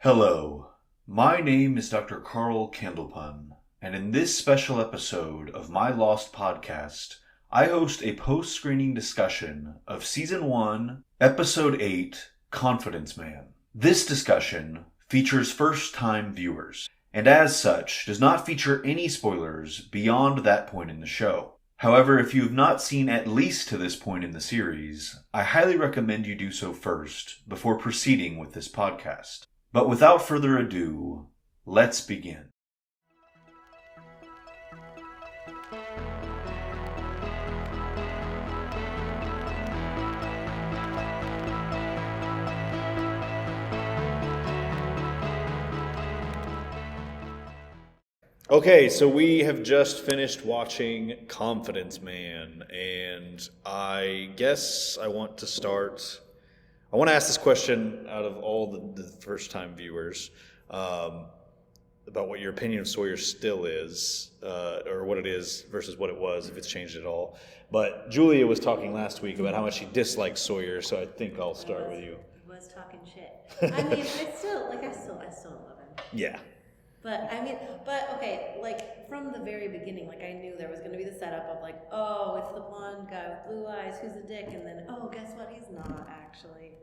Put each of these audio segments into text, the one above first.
Hello, my name is Dr. Carl Candlepun, and in this special episode of My Lost Podcast, I host a post-screening discussion of Season 1, Episode 8, Confidence Man. This discussion features first-time viewers, and as such, does not feature any spoilers beyond that point in the show. However, if you have not seen at least to this point in the series, I highly recommend you do so first before proceeding with this podcast. But without further ado, let's begin. Okay, so we have just finished watching Confidence Man, and I guess I want to ask this question out of all the first-time viewers about what your opinion of Sawyer still is, or what it is versus what it was, if it's changed at all. But Julia was talking last week about how much she dislikes Sawyer, so I think I'll start with you. He was talking shit. I mean, I still love him. Yeah. But okay, like from the very beginning, like I knew there was going to be the setup of like, oh, it's the blonde guy with blue eyes who's a dick, and then oh, guess what? He's not actually.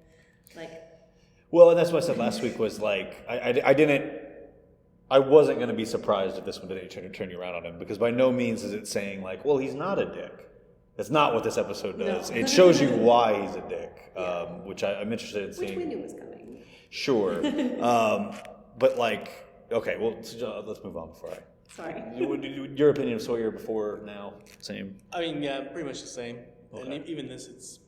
Like. Well, and that's what I said last week was like I wasn't going to be surprised if this one didn't turn you around on him, because by no means is it saying like, well, he's not a dick. That's not what this episode does. No. It shows you why he's a dick, which I'm interested in seeing. Which we knew was coming. Sure, but like. Okay, well, let's move on before Sorry. Your opinion of Sawyer before, now, same? I mean, yeah, pretty much the same. Okay. And even this,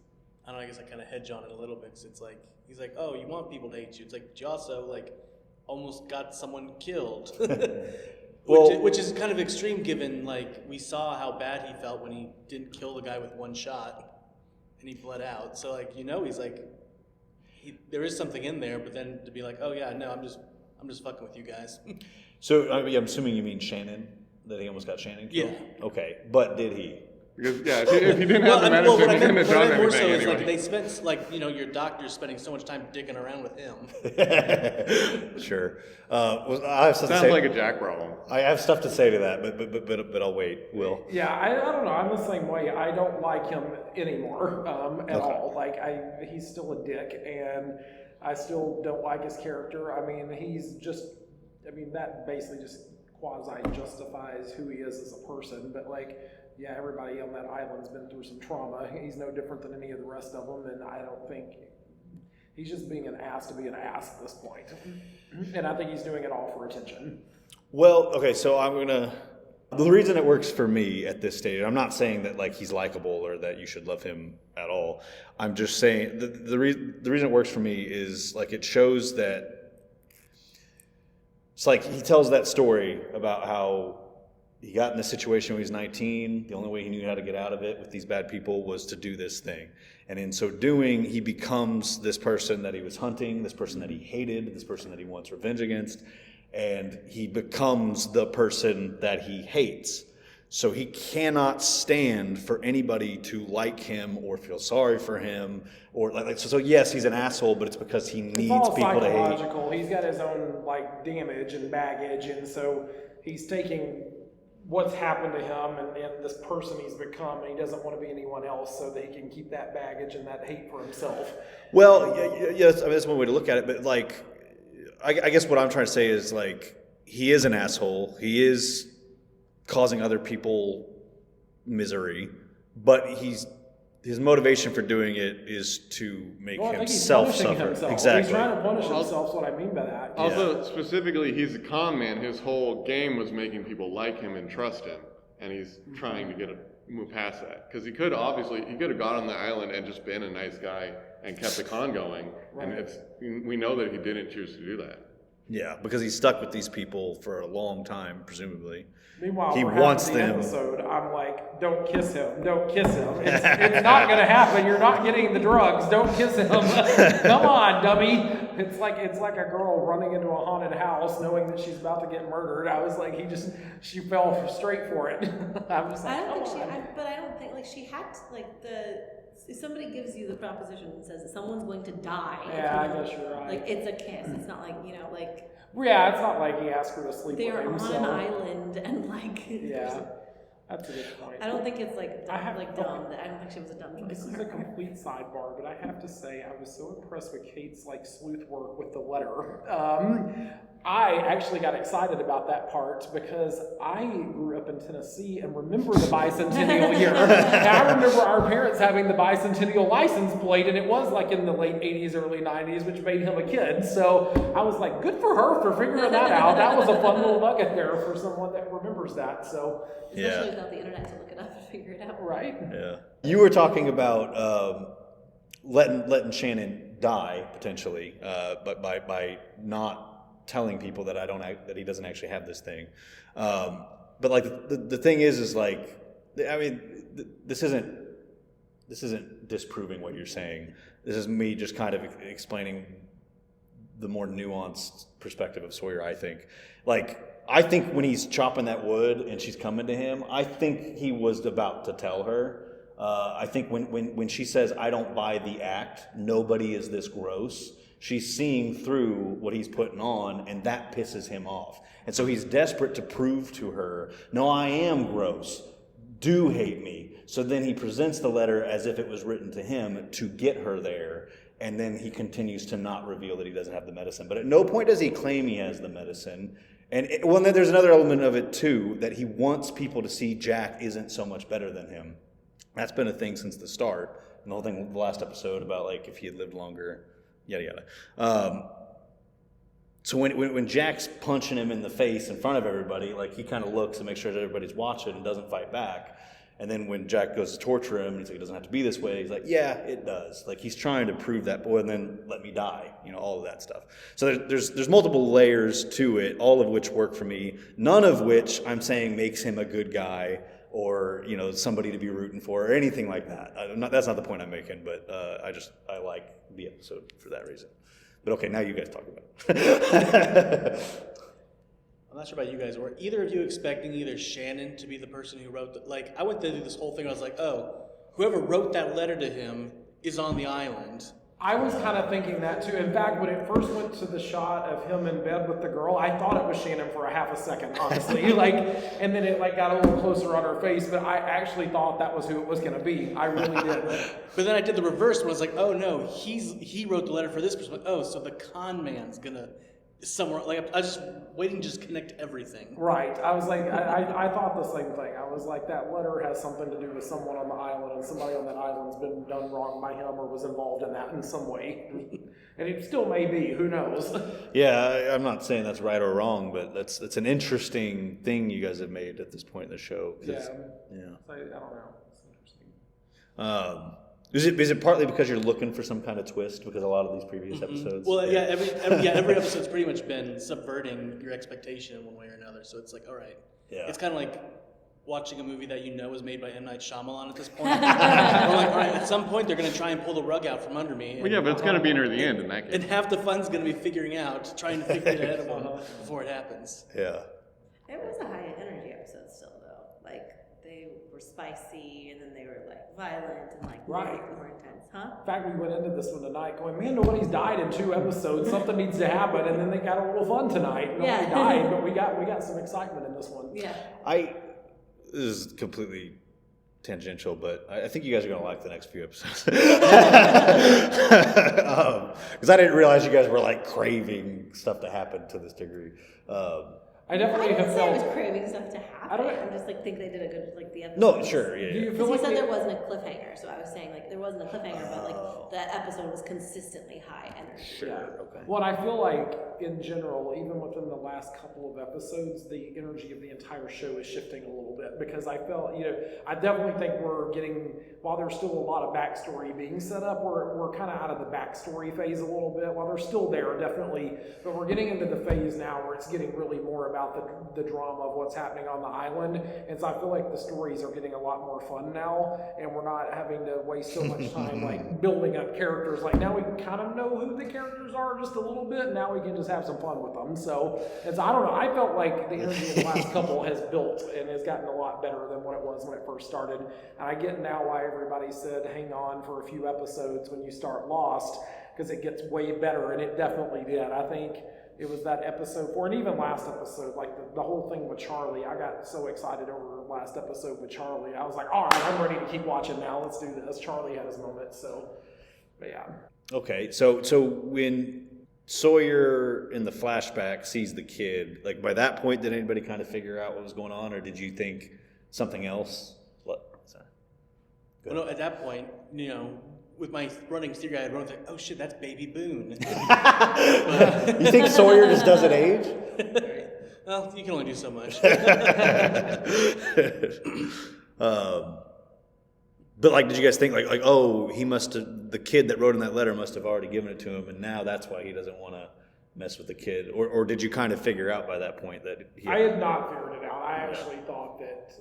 I don't know, I guess I kind of hedge on it a little bit, because it's like, he's like, oh, you want people to hate you. It's like, but you also, like, almost got someone killed. which is kind of extreme, given, like, we saw how bad he felt when he didn't kill the guy with one shot, and he bled out. So, like, he's like, there is something in there, but then to be like, oh, yeah, no, I'm just fucking with you guys. So I'm assuming you mean Shannon, that he almost got Shannon killed? Yeah. Okay, but did he? Because if you didn't have the medicine, you couldn't have done more so anything is anyway. like they spent your doctor's spending so much time dicking around with him. Sure. I have stuff Sounds to say. like a Jack problem. I have stuff to say to that, but I'll wait. Will? Yeah, I don't know. I'm the same way. I don't like him anymore at all. Like he's still a dick, and I still don't like his character. I mean, that basically just quasi-justifies who he is as a person. But, like, yeah, everybody on that island's been through some trauma. He's no different than any of the rest of them, and I don't think... He's just being an ass to be an ass at this point. And I think he's doing it all for attention. Well, okay, so I'm going to... The reason it works for me at this stage, I'm not saying that like he's likable or that you should love him at all. I'm just saying the reason it works for me is like it shows that it's like he tells that story about how he got in this situation when he was 19. The only way he knew how to get out of it with these bad people was to do this thing. And in so doing, he becomes this person that he was hunting, this person that he hated, this person that he wants revenge against. And he becomes the person that he hates. So he cannot stand for anybody to like him or feel sorry for him, or so yes, he's an asshole, but it's because he needs people to hate. It's psychological. He's got his own like damage and baggage, and so he's taking what's happened to him and this person he's become, and he doesn't want to be anyone else, so that he can keep that baggage and that hate for himself. Well, yes, I mean, that's one way to look at it, but like. I guess what I'm trying to say is, like, he is an asshole. He is causing other people misery, but his motivation for doing it is to make himself suffer. Exactly. He's trying to punish himself, is what I mean by that. Also, specifically, he's a con man. His whole game was making people like him and trust him, and he's trying to move past that. Because he could have gone on the island and just been a nice guy and kept the con going, right. And we know that he didn't choose to do that. Yeah, because he's stuck with these people for a long time, presumably. Meanwhile, he wants the them. Episode, I'm like, don't kiss him. Don't kiss him. It's not going to happen. You're not getting the drugs. Don't kiss him. Come on, dummy. It's like a girl running into a haunted house knowing that she's about to get murdered. I was like, she fell straight for it. I was like, I don't think she had to, like, the if somebody gives you the proposition and says that someone's going to die, Yeah, I guess you're right. like it's a kiss. It's not like like Yeah, it's not like he asked her to sleep with they're him. on so. an island and like. Yeah, that's a good point. I don't think it's like dumb. I don't think she was a dumb choice. This is a complete sidebar, but I have to say I was so impressed with Kate's sleuth work with the letter. I actually got excited about that part because I grew up in Tennessee and remember the bicentennial year. And I remember our parents having the bicentennial license plate, and it was like in the late 80s, early 90s, which made him a kid. So I was like, good for her for figuring that out. That was a fun little nugget there for someone that remembers that. So especially without the internet to look it up and figure it out. Right. Yeah. You were talking about letting Shannon die potentially, but by not telling people that that he doesn't actually have this thing. But like the thing is like, I mean, this isn't disproving what you're saying. This is me just kind of explaining the more nuanced perspective of Sawyer. I think when he's chopping that wood and she's coming to him, I think he was about to tell her. I think when she says, I don't buy the act, nobody is this gross, she's seeing through what he's putting on, and that pisses him off. And so he's desperate to prove to her, no, I am gross. Do hate me. So then he presents the letter as if it was written to him to get her there. And then he continues to not reveal that he doesn't have the medicine. But at no point does he claim he has the medicine. And then there's another element of it too, that he wants people to see Jack isn't so much better than him. That's been a thing since the start. And the whole thing, the last episode about like if he had lived longer, yada yada. So when Jack's punching him in the face in front of everybody, like he kind of looks and makes sure that everybody's watching and doesn't fight back. And then when Jack goes to torture him, he's like, it doesn't have to be this way. He's like, yeah, it does. Like he's trying to prove that, boy, and then let me die. All of that stuff. So there's multiple layers to it, all of which work for me. None of which I'm saying makes him a good guy or somebody to be rooting for or anything like that. That's not the point I'm making, but I like the episode for that reason. But okay, now you guys talk about it. I'm not sure about you guys. Were either of you expecting either Shannon to be the person who wrote I went through this whole thing. I was like, oh, whoever wrote that letter to him is on the island. I was kind of thinking that too. In fact, when it first went to the shot of him in bed with the girl, I thought it was Shannon for a half a second, honestly. And then it got a little closer on her face, but I actually thought that was who it was going to be. I really did. But then I did the reverse when I was like, oh no, he wrote the letter for this person. Oh, so the con man's gonna somewhere. Like I was just waiting to just connect everything. Right. I was like, I thought the same thing. I was like, that letter has something to do with someone on the island, and somebody on that island's been done wrong by him or was involved in that in some way. And it still may be. Who knows? Yeah, I'm not saying that's right or wrong, but that's an interesting thing you guys have made at this point in the show. Yeah. Yeah. I don't know. It's interesting. Is it partly because you're looking for some kind of twist because a lot of these previous episodes? Well, every episode's pretty much been subverting your expectation in one way or another. So it's like, all right, it's kind of like watching a movie that was made by M. Night Shyamalan at this point. We're like, all right, at some point they're going to try and pull the rug out from under me. And, well, yeah, but it's going to be near the end in that case. And half the fun's going to be trying to figure it ahead of them before it happens. Yeah. It was a high energy episode still, though. Like, they were spicy, and then they were, violent and, more intense, huh? In fact, we went into this one tonight going, man, nobody's died in 2 episodes. Something needs to happen. And then they got a little fun tonight. Nobody died, but we got some excitement in this one. Yeah. This is completely tangential, but I think you guys are going to like the next few episodes. Because I didn't realize you guys were, craving stuff to happen to this degree. I definitely have felt. I was craving stuff to happen. I'm just think they did a good the episode. No, sure, yeah. Do you Because feel you like said there wasn't a cliffhanger, so I was saying there wasn't a cliffhanger, but that episode was consistently high energy. Sure, okay. Well, I feel like in general, even within the last couple of episodes, the energy of the entire show is shifting a little bit because I felt, I definitely think we're getting, while there's still a lot of backstory being set up, we're kind of out of the backstory phase a little bit. While they're still there, definitely, but we're getting into the phase now where it's getting really more about the drama of what's happening on the island, and so I feel like the stories are getting a lot more fun now, and we're not having to waste so much time building up characters. Now we kind of know who the characters are just a little bit. Now we can just just have some fun with them. So it's, I don't know. I felt like the energy of the last couple has built and has gotten a lot better than what it was when it first started. And I get now why everybody said hang on for a few episodes when you start Lost, because it gets way better, and it definitely did. I think it was that episode 4, and even last episode, like the whole thing with Charlie. I got so excited over last episode with Charlie. I was like, all right, I'm ready to keep watching now. Let's do this. Charlie had his moment, so, but yeah. Okay, so when Sawyer in the flashback sees the kid, like by that point, did anybody kind of figure out what was going on, or did you think something else? What? Sorry. Well, no, at that point, with my running theory, I wrote like, oh shit, that's Baby Boone. You think Sawyer just doesn't age? Well, you can only do so much. But like, did you guys think like, oh, he must have, the kid that wrote in that letter must have already given it to him, and now that's why he doesn't want to mess with the kid, or did you kind of figure out by that point that I had not figured it out. I actually thought that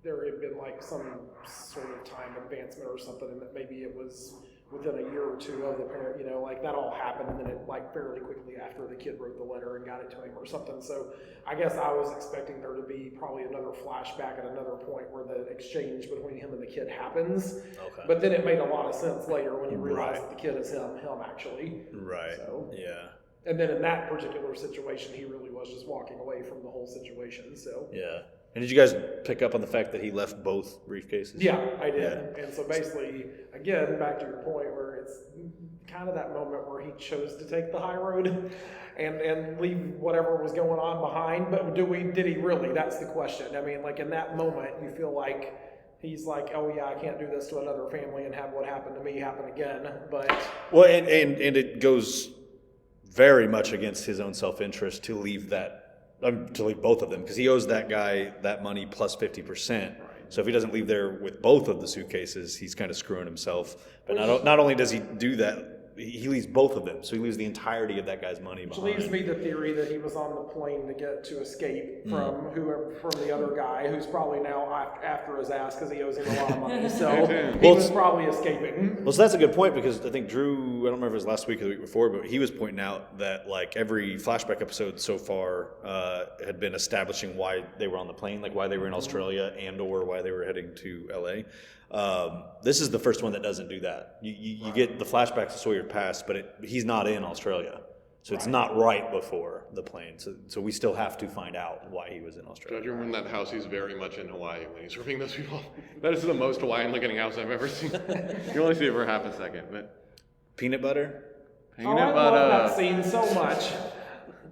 there had been like some sort of time advancement or something, and that maybe it was within a year or two of the parent, like that all happened, and then it like fairly quickly after the kid wrote the letter and got it to him or something. So I guess I was expecting there to be probably another flashback at another point where the exchange between him and the kid happens. Okay. But then it made a lot of sense later when you realize that the kid is him actually. Right. So, yeah. And then in that particular situation, he really was just walking away from the whole situation. So yeah. And did you guys pick up on the fact that he left both briefcases? Yeah, I did. Yeah. And so basically, again, back to your point where it's kind of that moment where he chose to take the high road and leave whatever was going on behind. But did he really? That's the question. I mean, like in that moment, you feel like he's like, oh yeah, I can't do this to another family and have what happened to me happen again. But well, and it goes very much against his own self-interest to leave to leave both of them, because he owes that guy that money plus 50%. So if he doesn't leave there with both of the suitcases, he's kind of screwing himself. But not only does he do that, he leaves both of them. So he leaves the entirety of that guy's money behind. Which leaves me the theory that he was on the plane to escape from the other guy, who's probably now after his ass because he owes him a lot of money. So he was probably escaping. Well, so that's a good point, because I think Drew, I don't remember if it was last week or the week before, but he was pointing out that like every flashback episode so far had been establishing why they were on the plane, like why they were in Australia and or why they were heading to LA. This is the first one that doesn't do that. You get the flashbacks of Sawyer past, but he's not in Australia. So it's not right before the plane. So we still have to find out why he was in Australia. Judging from that house, he's very much in Hawaii when he's ripping those people. That is the most Hawaiian looking house I've ever seen. You only see it for half a second. But Peanut butter? I love that scene so much.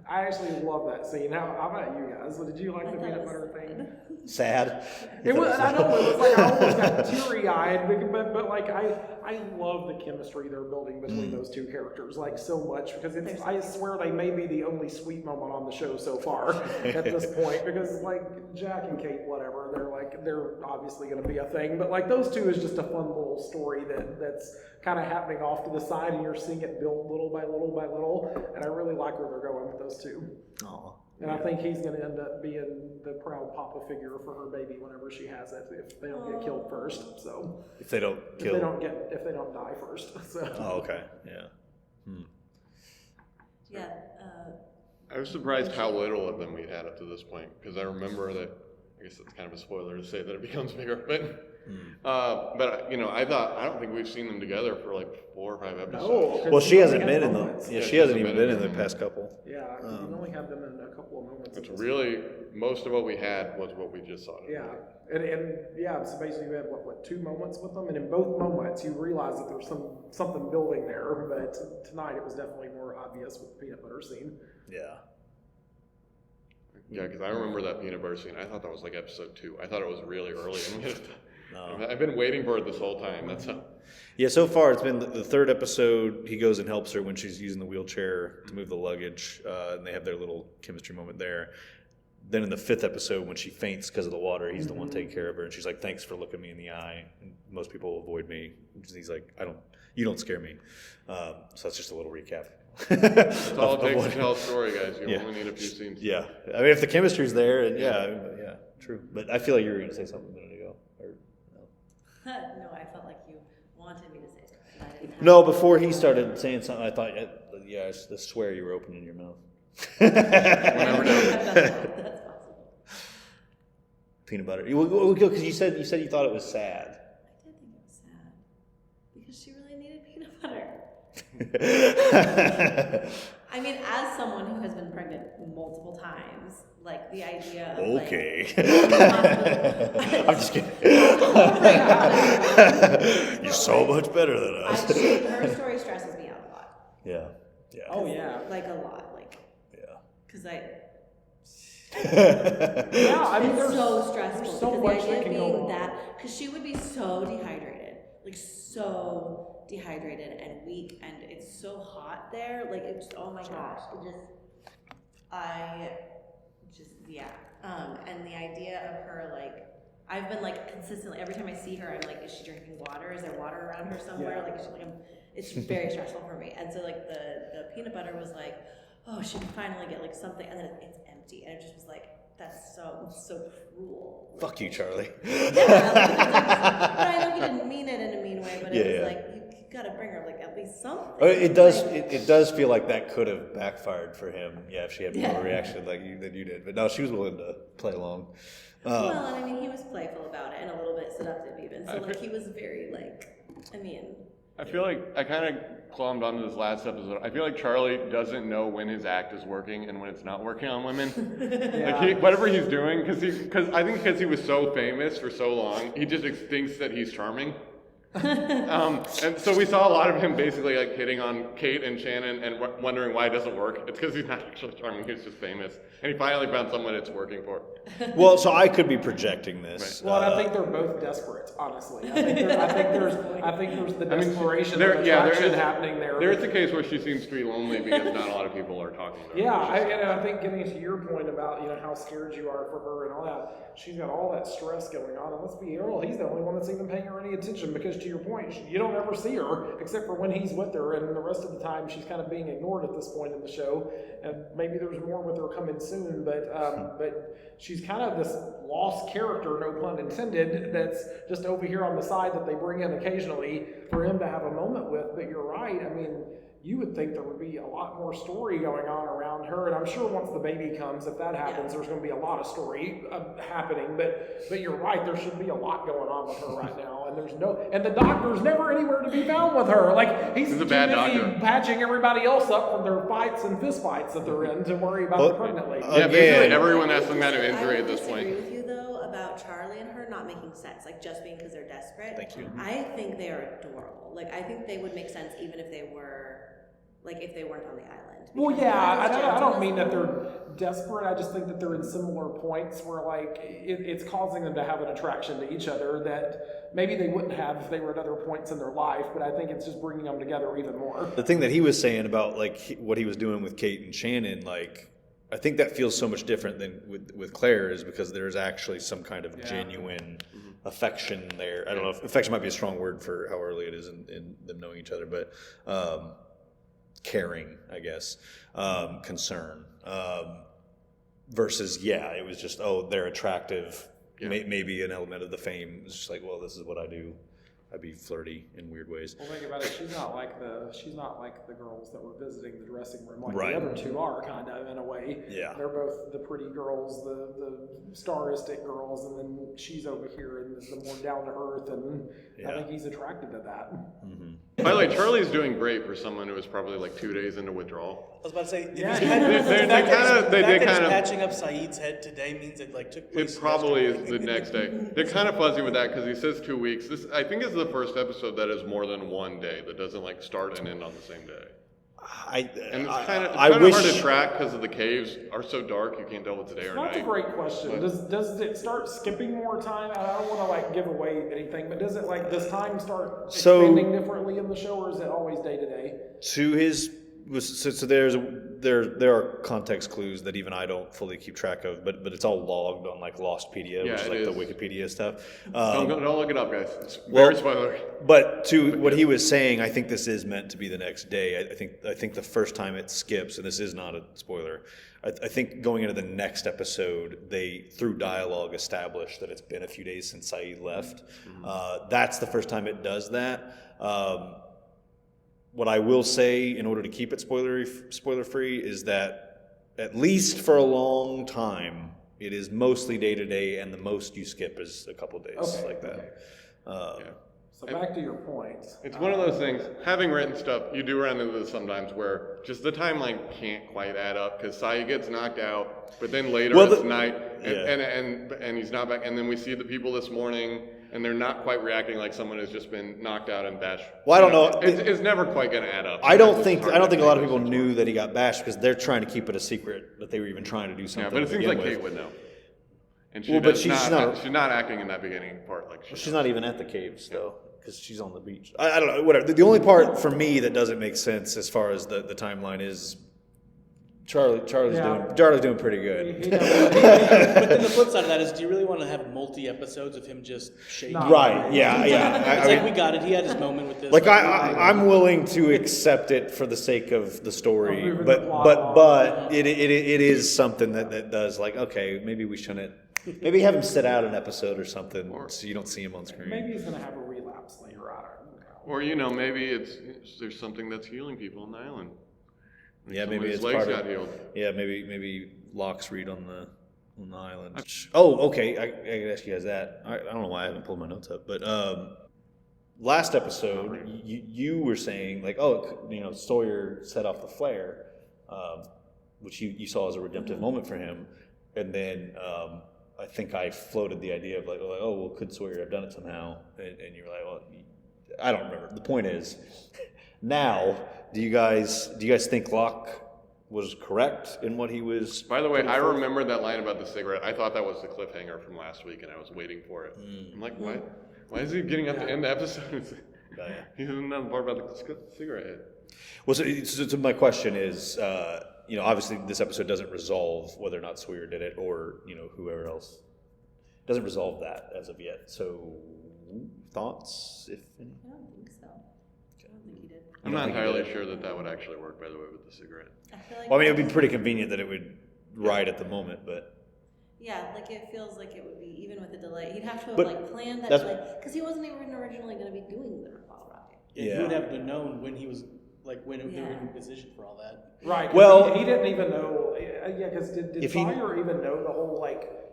I actually love that scene. How about you guys? Did you like the peanut butter thing? Sad. It was. I know it was like I almost got teary-eyed, but like I love the chemistry they're building between those two characters like so much, because I swear they may be the only sweet moment on the show so far at this point, because like Jack and Kate, whatever, they're obviously going to be a thing, but like those two is just a fun little story that's kind of happening off to the side, and you're seeing it build little by little by little, and I really like where they're going with those two. Aww. And I think he's going to end up being the proud papa figure for her baby whenever she has it, if they don't get killed first. So if they don't die first. So. Oh, okay. Yeah. Yeah. I was surprised how little of them we'd had up to this point, because I remember that, I guess that's kind of a spoiler to say that it becomes bigger, but I don't think we've seen them together for like 4 or 5 episodes. No, well, she hasn't been in moments. she hasn't even been in the past couple. Yeah, we only had them in a couple of moments. It's really, most of what we had was what we just saw. Yeah, so basically we had what 2 moments with them, and in both moments you realize that there's something building there, but tonight it was definitely more obvious with the peanut butter scene. Yeah. Yeah, because I remember that peanut butter scene. I thought that was like episode 2. I thought it was really early. No. I've been waiting for it this whole time. That's how. Yeah, so far it's been the third episode. He goes and helps her when she's using the wheelchair to move the luggage, and they have their little chemistry moment there. Then in the 5th episode, when she faints because of the water, he's the one taking care of her, and she's like, "Thanks for looking me in the eye." And most people avoid me. He's like, you don't scare me." So that's just a little recap. That's all it takes to tell a story, guys. You only need a few scenes. Yeah, I mean, if the chemistry's there, and yeah, true. But I feel like you were going to say something a minute ago. Or no? No, I felt like you wanted me to say something. I didn't have No, before he started saying something, I thought Yeah, I swear you were opening your mouth. Whenever That's possible. Peanut butter. Because you said you thought it was sad. I did think it was sad because she really needed peanut butter. I mean, as someone who has been pregnant multiple times, like the idea of Okay. like, I'm just kidding. You're so much better than us. her story stresses me out a lot. Yeah. Yeah. Oh yeah. Like a lot. Like, Yeah. because I. Yeah, I mean, It's there's so stressful. there's so because much the idea that of can go being wrong. that, because she would be so dehydrated, like so dehydrated and weak, and it's so hot there. Like it's oh my gosh, yeah. And the idea of her like, I've been like consistently every time I see her, I'm like, is she drinking water? Is there water around her somewhere? Yeah. Like, is she, like it's very stressful for me. And so like the peanut butter was like, oh, she can finally get like something, and then it's empty, and it just was like, that's so cruel. Like, Fuck you, Charlie. yeah, but I know he didn't mean it in a mean way, but it Yeah, was yeah. like you gotta bring her like at least something. It does. Like, It does feel like that could have backfired for him. Yeah, if she had more Yeah. reaction than you did. But no, she was willing to play along. well, and I mean, he was playful about it and a little bit seductive even. So like he was very like, I mean. I feel like I kind of clombed onto this last episode. I feel like Charlie doesn't know when his act is working and when it's not working on women. Like whatever he's doing, because he was so famous for so long, he just thinks that he's charming. And so we saw a lot of him basically like hitting on Kate and Shannon and wondering why it doesn't work. It's because he's not actually charming; he's just famous, and he finally found someone it's working for. Well, so I could be projecting this. Well, and I think they're both desperate, honestly. I think there's the desperation of attraction happening there. There is a case where she seems to be lonely because not a lot of people are talking to her. Yeah, I think getting to your point about how scared you are for her and all that, she's got all that stress going on, and let's be real, he's the only one that's even paying her any attention because to your point, you don't ever see her except for when he's with her, and the rest of the time she's kind of being ignored at this point in the show. And maybe there's more with her coming soon, but she's kind of this lost character, no pun intended, that's just over here on the side that they bring in occasionally for him to have a moment with. But you're right. I mean, you would think there would be a lot more story going on around her, and I'm sure once the baby comes, if that happens, there's going to be a lot of story happening. But you're right, there should be a lot going on with her right now, and the doctor's never anywhere to be found with her. Like he's a bad doctor, patching everybody else up from their fights and fist fights that they're in to worry about the pregnant lady. Yeah, basically everyone has some kind of injury I at this disagree point. with you though about Charlie and her not making sense, like just being because they're desperate. Thank you. I think they are adorable. Like I think they would make sense even if they were, like if they weren't on the island. Well, Because yeah, I don't mean that gentle they're desperate. I just think that they're in similar points where, like, it's causing them to have an attraction to each other that maybe they wouldn't have if they were at other points in their life. But I think it's just bringing them together even more. The thing that he was saying about like what he was doing with Kate and Shannon, like I think that feels so much different than with Claire, is because there's actually some kind of genuine affection there. I don't know if affection might be a strong word for how early it is in them knowing each other, but caring, I guess, concern, versus, it was just, they're attractive. Yeah. Maybe an element of the fame. It's just like, well, this is what I do. I'd be flirty in weird ways. Well, think about it. She's not like the girls that were visiting the dressing room like Right. the other two are, kind of, in a way. Yeah. They're both the pretty girls, the staristic girls, and then she's over here and is the more down to earth, and I think he's attracted to that. Mm-hmm. By the way, Charlie's doing great for someone who was probably like 2 days into withdrawal. I was about to say, they did kind of patching up Saeed's head today means it like took place. It probably yesterday. is the next day. They're kind of fuzzy with that because he says 2 weeks. This, I think, is the first episode that is more than one day, that doesn't like start and end on the same day. And it's kind of hard to track because of the caves are so dark you can't tell what's day or night. That's a great question. Does it start skipping more time? I don't want to like give away anything, but does time start expanding differently in the show, or is it always day to day? So there are context clues that even I don't fully keep track of, but it's all logged on like Lostpedia, which is like the Wikipedia stuff. Don't look it up, guys. It's very spoiler. But to what he was saying, I think this is meant to be the next day. I think the first time it skips, and this is not a spoiler, I think going into the next episode, they, through dialogue, established that it's been a few days since Saeed left. Mm-hmm. That's the first time it does that. what I will say in order to keep it spoiler free is that at least for a long time, it is mostly day to day, and the most you skip is a couple days like that. Okay. So back to your point. It's one of those things, having written stuff, you do run into this sometimes where just the timeline can't quite add up because Sai gets knocked out, but then later it's night and he's not back, and then we see the people this morning and they're not quite reacting like someone has just been knocked out and bashed. Well, I don't know. It's never quite going to add up. I don't think a lot of people knew that he got bashed because they're trying to keep it a secret that they were even trying to do something. Yeah, but it seems like Kate would know. And she's not acting in that beginning part like she's not even at the caves though. Because she's on the beach. I don't know, whatever. The only part for me that doesn't make sense as far as the timeline is Charlie's doing pretty good. But then the flip side of that is, do you really want to have multi-episodes of him just shaking? Right, yeah. It's we got it. He had his moment with this. Like, I'm willing to accept it for the sake of the story, but it is something that does, like, okay, maybe we shouldn't. Maybe have him sit out an episode or something so you don't see him on screen. Maybe he's going to have a relapse later. I don't know. Or, maybe there's something that's healing people on the island. Yeah, maybe it's legs part got of. Healed. Yeah, maybe Locke's read on the island. Oh, okay. I can ask you guys that. I don't know why I haven't pulled my notes up, but last episode you were saying like, Sawyer set off the flare, which you saw as a redemptive moment for him, and then I think I floated the idea of like, could Sawyer have done it somehow? And you were like, well, I don't remember. The point is, now, do you guys think Locke was correct in what he was? By the way, I remember that line about the cigarette. I thought that was the cliffhanger from last week, and I was waiting for it. I'm like, why? Why is he getting up to end the episode? He doesn't know more about the cigarette yet. Well, so my question is, obviously this episode doesn't resolve whether or not Sawyer did it or, whoever else. Doesn't resolve that as of yet. So, thoughts, if any? I don't think so. I don't think he did. I'm not entirely sure that would actually work, by the way, with the cigarette. I feel like it would be pretty convenient that it would ride at the moment, but... Yeah, like it feels like it would be, even with the delay, he'd have to have planned that delay, because he wasn't even originally going to be doing the bottle rocket. Yeah, he would have to known when he was, when they were in position for all that. Right. Well, he didn't even know. Yeah, because did Sawyer even know the whole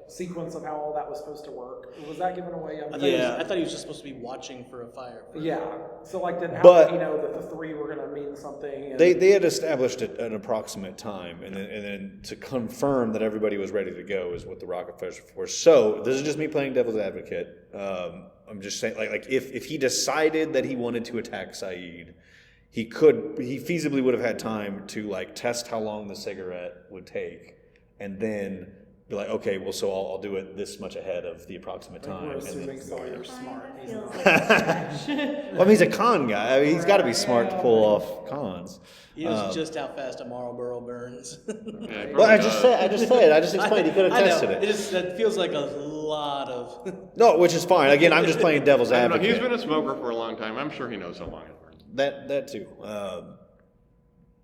sequence of how all that was supposed to work? Was that given away? I thought he was just supposed to be watching for a fire. Yeah. So how did he know that the three were going to mean something? And they had established an approximate time, and then to confirm that everybody was ready to go is what the rocket fires were. So this is just me playing devil's advocate. I'm just saying, like if he decided that he wanted to attack Saeed, he feasibly would have had time to test how long the cigarette would take, and then be like, okay, well, so I'll do it this much ahead of the approximate time. We're assuming Sawyer's smart. He's a con guy. I mean, he's got to be smart to pull off cons. He knows just how fast a Marlboro burns. Well, I just said. I just explained. He could have tested it. That feels like a lot of. No, which is fine. Again, I'm just playing devil's advocate. He's been a smoker for a long time. I'm sure he knows how long it burns. That too.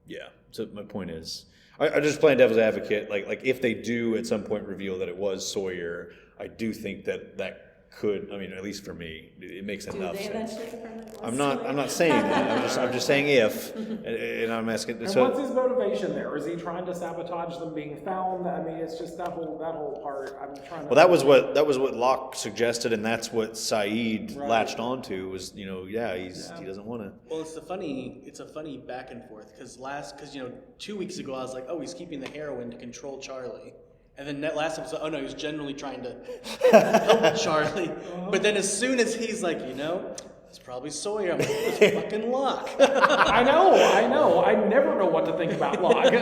Yeah. So my point is, I just playing devil's advocate. Like if they do at some point reveal that it was Sawyer, I do think that could. I mean, at least for me, it makes enough sense. I'm not saying that. I'm just saying if, and I'm asking. And what's his motivation there? Is he trying to sabotage them being found? I mean, it's just that whole part. I'm trying to. Well, that was what Locke suggested, and that's what Saeed latched onto. Was he doesn't want to. Well, it's a funny back and forth because 2 weeks ago I was like, he's keeping the heroin to control Charlie. And then that last episode, he was generally trying to help Charlie. But then as soon as he's like, it's probably Sawyer, I'm like, it's fucking Locke. I know. I never know what to think about Locke.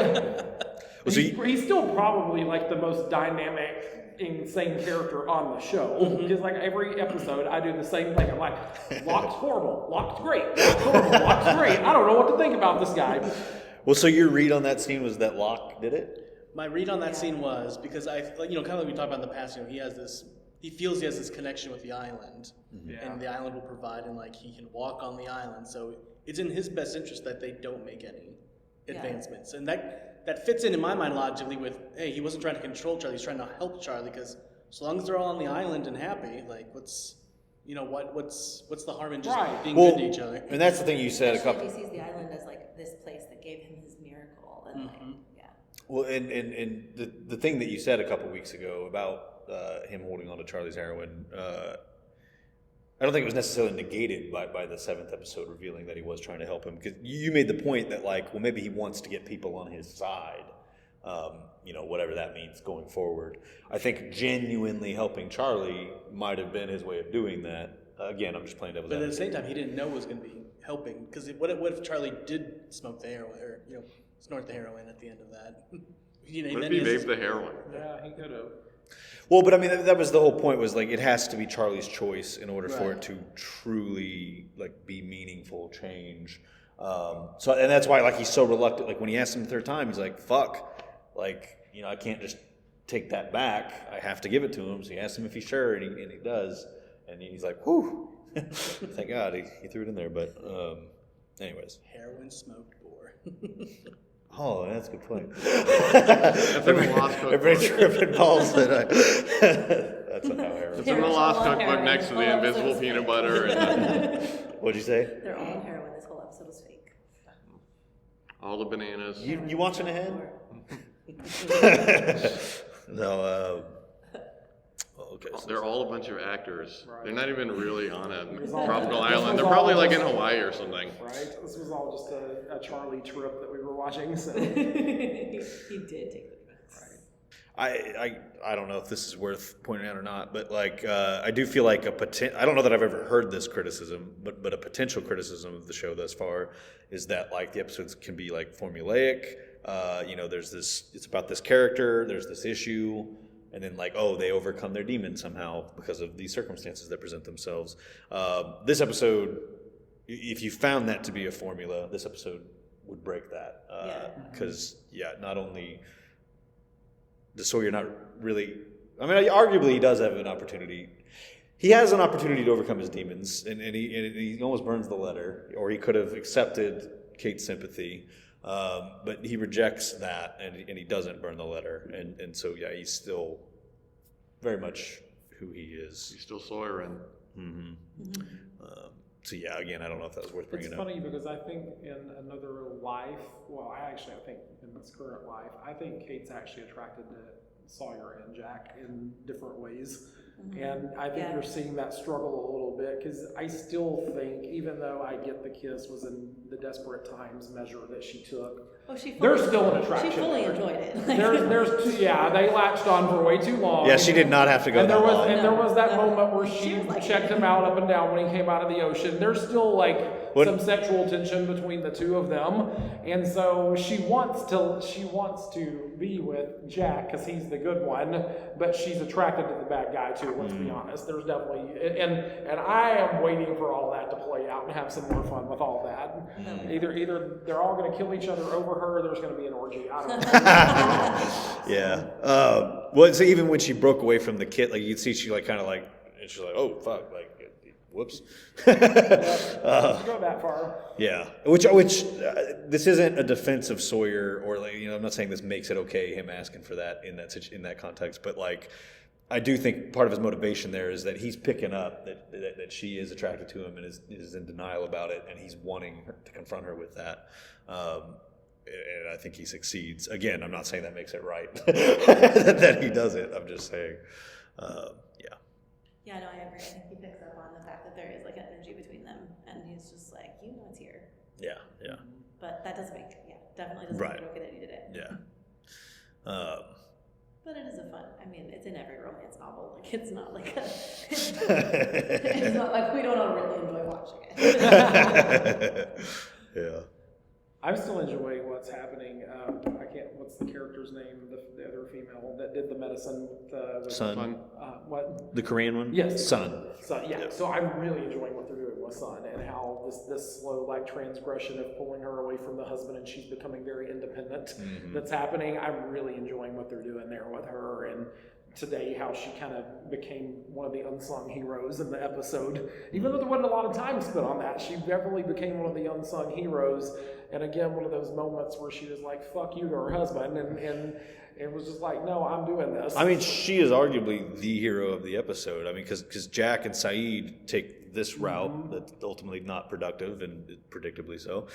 He's still probably the most dynamic, insane character on the show. Because every episode, I do the same thing. I'm like, Locke's horrible. Locke's great. Locke's horrible. Locke's great. I don't know what to think about this guy. Well, so your read on that scene was that Locke did it? My read on that scene was because kind of like we talked about in the past. He feels he has this connection with the island, and the island will provide, and he can walk on the island. So it's in his best interest that they don't make any advancements, and that fits in my mind logically with, hey, he wasn't trying to control Charlie; he's trying to help Charlie because so long as they're all on the island and happy, what's what's the harm in just Right. being Well, good to each other? And that's the thing you said a Especially couple. if he sees the island as like this place that gave him his miracle, and like, yeah. Well, and the thing that you said a couple weeks ago about him holding on to Charlie's heroin, I don't think it was necessarily negated by the 7th episode revealing that he was trying to help him. Because you made the point that, like, well, maybe he wants to get people on his side, whatever that means going forward. I think genuinely helping Charlie might have been his way of doing that. Again, I'm just playing devil's But at the advocate. same time, he didn't know it was going to be helping. Because what if Charlie did smoke the heroin, or snort the heroin at the end of that? What if he vaped the heroin? Yeah, he could have. Well, but I mean, that was the whole point. Was like it has to be Charlie's choice in order for Right. it to truly like be meaningful change. And that's why like he's so reluctant. Like when he asked him the 3rd time, he's like, "Fuck, like I can't just take that back. I have to give it to him." So he asked him if he's sure, and he does, and he's like, "Whew, thank God he threw it in there." But anyways, Heroin smoked boar. oh, that's a good point. That's in the Lost Cookbook. Everybody tripping balls that that's not how heroin. It's in the Lost Cookbook next to the invisible peanut butter. And What'd you say? They're all on heroin. This whole episode was fake. all the bananas. You watching ahead? No. Okay. So They're all a bunch of actors. Right. They're not even really on a was all- tropical this island. was They're probably all like in just- Hawaii or something. Right? This was all just a Charlie trip that we were watching. So. he did take the I don't know if this is worth pointing out or not, but like I do feel like I don't know that I've ever heard this criticism, but a potential criticism of the show thus far is that like the episodes can be like formulaic. There's this. It's about this character. There's this issue. And then like, oh, they overcome their demon somehow because of these circumstances that present themselves. This episode, if you found that to be a formula, this episode would break that. Because, not only does Sawyer not really... I mean, arguably he does have an opportunity. He has an opportunity to overcome his demons, and he almost burns the letter, or he could have accepted Kate's sympathy. But he rejects that, and he doesn't burn the letter, and so he's still very much who he is. He's still Sawyer. So again, I don't know if that was worth bringing It's up. funny because I think in another life, I think in this current life, I think Kate's actually attracted to Sawyer and Jack in different ways. And I think you're seeing that struggle a little bit because I still think, even though I get the kiss was in the desperate times measure that she took, there's still an attraction. She fully there. enjoyed it. There's two, they latched on for way too long. Yeah, she did not have to go And that long. there was that moment where She she was like- checked him out up and down when he came out of the ocean. There's still like some sexual tension between the two of them, and so she wants to be with Jack because he's the good one, but she's attracted to the bad guy too. Let's be honest. There's definitely and I am waiting for all that to play out and have some more fun with all that. Either they're all going to kill each other over her, or there's going to be an orgy. I don't know. Yeah. So even when she broke away from the kid, like you'd see, she like kind of like, and she's like, oh fuck, like, whoops. Let's go that far. Yeah. Which this isn't a defense of Sawyer, or like, I'm not saying this makes it okay him asking for that in that context, but like, I do think part of his motivation there is that he's picking up that she is attracted to him and is in denial about it, and he's wanting to confront her with that. And I think he succeeds. Again, I'm not saying that makes it right that he does it. I'm just saying, Yeah, no, I agree. I think he picks up on the fact that there is like an energy between them, and he's just like, it's here. Yeah. But that doesn't make, definitely doesn't Right. make it okay that he did it. Yeah. But it is I mean, it's in every romance novel. Like, it's not like it's not like we don't all really enjoy watching it. Yeah. I'm still enjoying what's happening. What's the character's name? The other female that did the medicine with Sun. What? The Korean one? Yes. Sun. So so I'm really enjoying what they're doing with Sun and how this slow like transgression of pulling her away from the husband and she's becoming very independent that's happening. I'm really enjoying what they're doing there with her, and today how she kind of became one of the unsung heroes in the episode. Even though there wasn't a lot of time spent on that, she definitely became one of the unsung heroes and again, one of those moments where she was like, fuck you to her husband, and it was just like, no, I'm doing this. I mean, she is arguably the hero of the episode. I mean, because Jack and Saeed take this route that's ultimately not productive, and predictably so.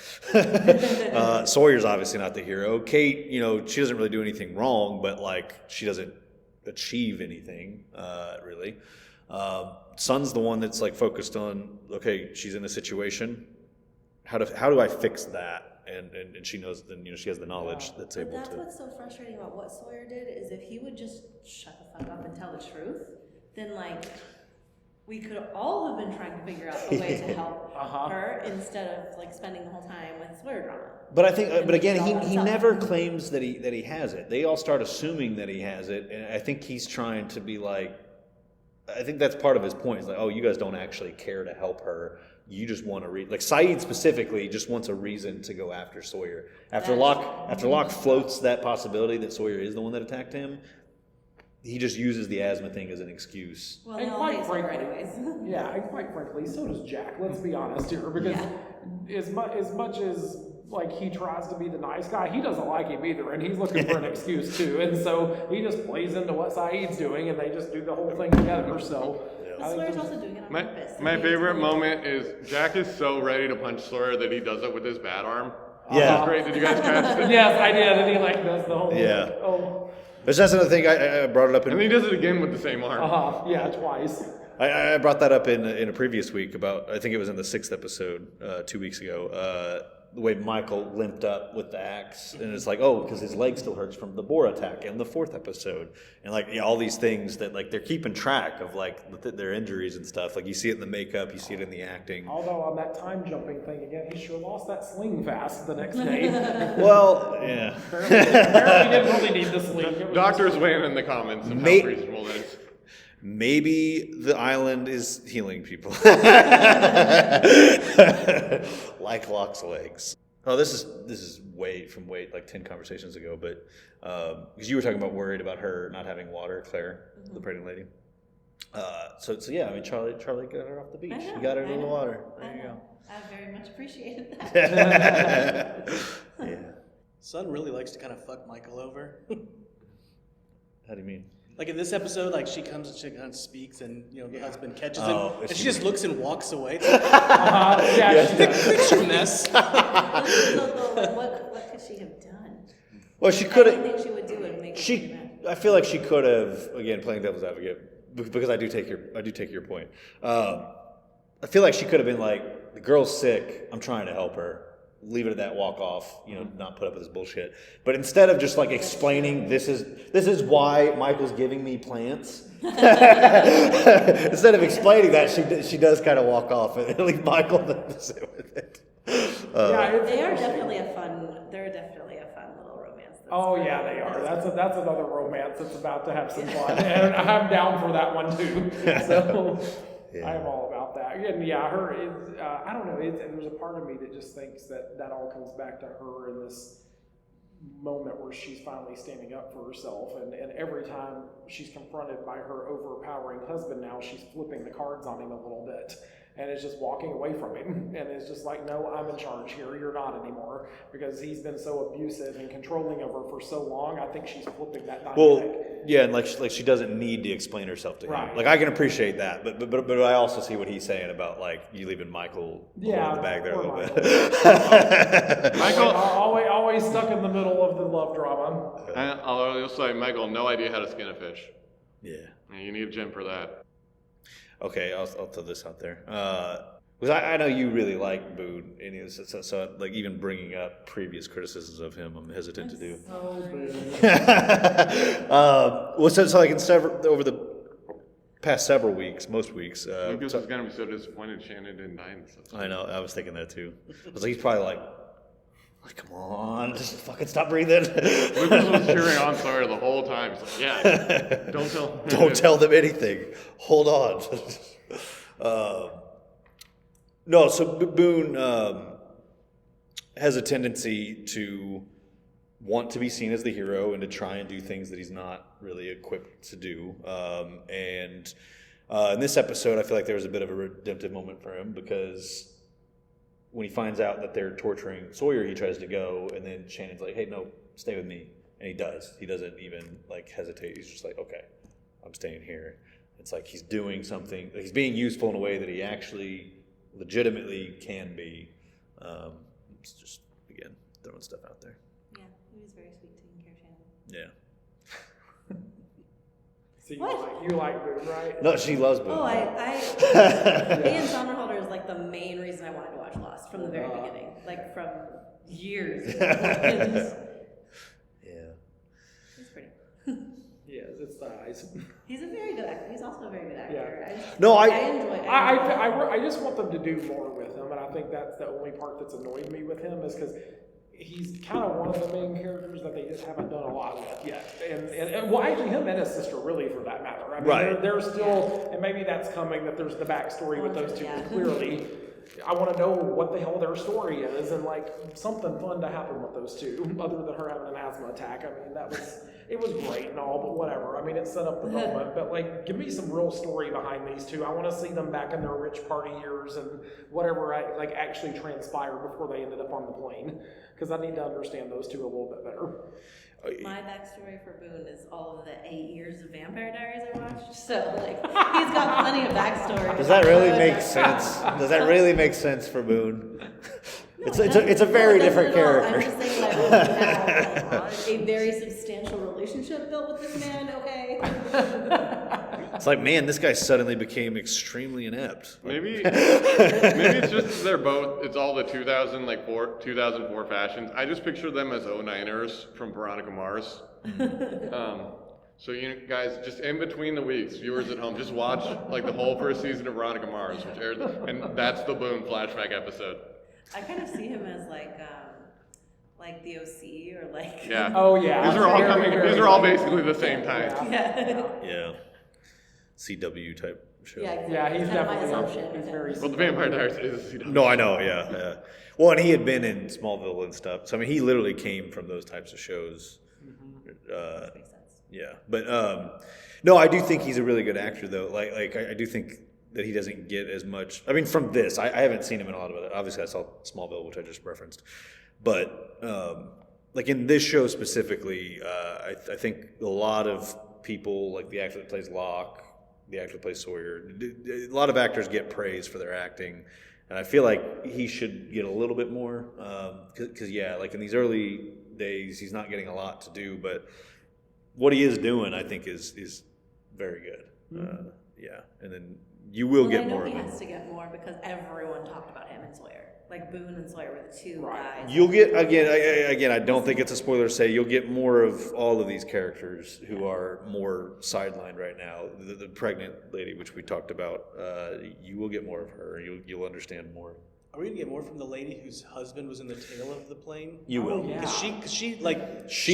Sawyer's obviously not the hero. Kate, she doesn't really do anything wrong, but like she doesn't achieve anything really. Sun's the one that's like focused on, okay, she's in a situation. How do I fix that? And she knows, then she has the knowledge that's able That's to. what's so frustrating about what Sawyer did is if he would just shut the fuck up and tell the truth, then like we could all have been trying to figure out a way to help her instead of like spending the whole time with Sawyer drama. But I think, but again, he never claims that he has it. They all start assuming that he has it, and I think he's trying to be like. I think that's part of his point. It's like, oh, you guys don't actually care to help her. You just want to like Saeed specifically just wants a reason to go after Sawyer. After Locke floats that possibility that Sawyer is the one that attacked him, he just uses the asthma thing as an excuse. Well, And they'll quite hate Sawyer frankly, anyways. yeah, and quite frankly, so does Jack. Let's be honest here, because as much as like he tries to be the nice guy, he doesn't like him either, and he's looking for an excuse too. And so he just plays into what Saeed's doing, and they just do the whole thing together. So But Sawyer's also doing it on purpose. My favorite moment is Jack is so ready to punch Sawyer that he does it with his bat arm. Yeah. It's great. Did you guys catch it? yes, I did, and he like does the whole Yeah. But that's another thing I brought it up in. And he does it again with the same arm. Yeah, twice. I brought that up in a previous week about, I think it was in the 6th episode 2 weeks ago, the way Michael limped up with the axe, and it's like, oh, because his leg still hurts from the boar attack in the 4th episode, and like all these things that like they're keeping track of like their injuries and stuff. Like you see it in the makeup, you see it in the acting. Although on that time jumping thing again, he sure lost that sling fast the next day. Well, yeah. Apparently didn't really need the sling. It was Doctors weighing in the comments of how reasonable that is. Maybe the island is healing people. Like Locke's legs. Oh, this is way like 10 conversations ago, but because you were talking about worried about her not having water, Claire, the pregnant lady. So yeah, I mean Charlie got her off the beach. He got her a little water. There you go. I very much appreciated that. Yeah. Son really likes to kind of fuck Michael over. How do you mean? Like in this episode, like she comes and she kind of speaks, and the husband catches him, Oh, and she- she just looks and walks away. yeah, she does. Fix your mess. So, what could she have done? Well, she could have. Anything she would do would make her mad. I feel like she could have, again, playing devil's advocate, because I do take your point. I feel like she could have been like, the girl's sick, I'm trying to help her. Leave it at that, walk off, not put up with this bullshit. But instead of just like explaining this is why Michael's giving me plants, instead of explaining that, she does kind of walk off and leave Michael to sit with it. They're definitely a fun little romance. Oh yeah, they are. That's another romance that's about to have some fun, and I'm down for that one too. So Yeah. I am all about that. And yeah, her is. I don't know. There's a part of me that just thinks that all comes back to her in this moment where she's finally standing up for herself, and every time she's confronted by her overpowering husband, now she's flipping the cards on him a little bit. And is just walking away from him, and it's just like, no, I'm in charge here. You're not anymore, because he's been so abusive and controlling of her for so long. I think she's flipping that dynamic. Well, yeah, and like she doesn't need to explain herself to him. Right. Like I can appreciate that, but I also see what he's saying about like you leaving Michael in the bag there a little bit. Michael, always stuck in the middle of the love drama. I'll also say, Michael, no idea how to skin a fish. Yeah. You need a gym for that. Okay, I'll throw this out there. Because I know you really like Boone, and so like even bringing up previous criticisms of him, I'm hesitant to do. Well, so like over the past several weeks, most weeks. Lucas is gonna be so disappointed Shannon didn't die in this episode. I know, I was thinking that too. I was like, he's probably like, come on, just fucking stop breathing. Lucas was cheering on Sawyer the whole time. He's like, yeah, Don't tell them anything. Hold on. No, so Boone has a tendency to want to be seen as the hero and to try and do things that he's not really equipped to do. And in this episode, I feel like there was a bit of a redemptive moment for him because when he finds out that they're torturing Sawyer, he tries to go, and then Shannon's like, "Hey, no, stay with me," and he does. He doesn't even like hesitate. He's just like, "Okay, I'm staying here." It's like he's doing something. He's being useful in a way that he actually legitimately can be. It's just again throwing stuff out there. Yeah, he was very sweet taking care of Shannon. Yeah. So What? you like Boone, right? No, she loves Boone. Oh, Ian Somerhalder is like the main reason I wanted to watch Lost from the very beginning, like from years. Yeah. He's pretty. Yeah, it's the eyes. He's a very good actor. He's also a very good actor. Yeah. I enjoy. I just want them to do more with him, and I think that's the only part that's annoyed me with him is because he's kind of one of the main characters that they just haven't done a lot with yet. And well, actually, him and his sister, really, for that matter. I mean, Right. they're still, and maybe that's coming that there's the backstory with those two. Yeah. Clearly, I want to know what the hell their story is, and like something fun to happen with those two, other than her having an asthma attack. I mean, it was great and all, but whatever. I mean, it set up the moment, but like, give me some real story behind these two. I want to see them back in their rich party years and whatever actually transpired before they ended up on the plane, because I need to understand those two a little bit better. My backstory for Boone is all of the 8 years of Vampire Diaries I watched. So like, he's got plenty of backstory. Does that really make sense? Does that really make sense for Boone? It's a very different character. I'm just saying that I have a very substantial relationship built with this man. Okay. It's like, man, this guy suddenly became extremely inept. Maybe it's just it's all the 2004 fashions. I just picture them as 09ers from Veronica Mars. So you guys, just in between the weeks, viewers at home, just watch like the whole first season of Veronica Mars, which aired, and that's the Boone flashback episode. I kind of see him as like the OC or like. Yeah. Oh yeah. These are all basically the same time. Yeah. Yeah. CW type show. Yeah, exactly. Yeah, he's That's kind of my definitely assumption. he's very. Well, the Vampire Diaries is a CW. No, I know, yeah. Well, and he had been in Smallville and stuff. So I mean, he literally came from those types of shows. Makes sense. Yeah, but no, I do think he's a really good actor, though. Like I do think that he doesn't get as much. I mean, from this, I haven't seen him in a lot of it. Obviously, I saw Smallville, which I just referenced, but like in this show specifically, I think a lot of people, like the actor that plays Locke, the actor that plays Sawyer, a lot of actors get praise for their acting, and I feel like he should get a little bit more. Because yeah, like in these early days, he's not getting a lot to do, but what he is doing, I think, is very good. Yeah, and then you will get more of I know him. he has to get more because everyone talked about him and Sawyer. Like Boone and Sawyer were the two guys. You'll get again. I don't think it's a spoiler to say you'll get more of all of these characters who are more sidelined right now. The pregnant lady, which we talked about, you will get more of her. You'll understand more. Are we gonna get more from the lady whose husband was in the tail of the plane? You will. Yeah. Cause she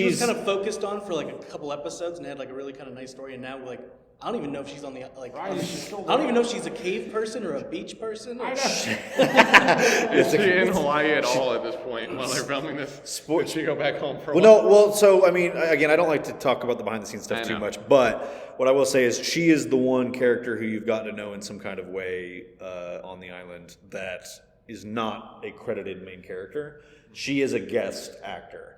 was kind of focused on for like a couple episodes and had like a really kind of nice story, and now like I don't even know if she's on the like. Right, she's still I don't even know if she's a cave person or a beach person. Or, Is she in Hawaii at all at this point while they're filming this? Did she go back home for a while? Well, so I mean, again, I don't like to talk about the behind the scenes stuff too much, but what I will say is she is the one character who you've gotten to know in some kind of way on the island that is not a credited main character. She is a guest actor,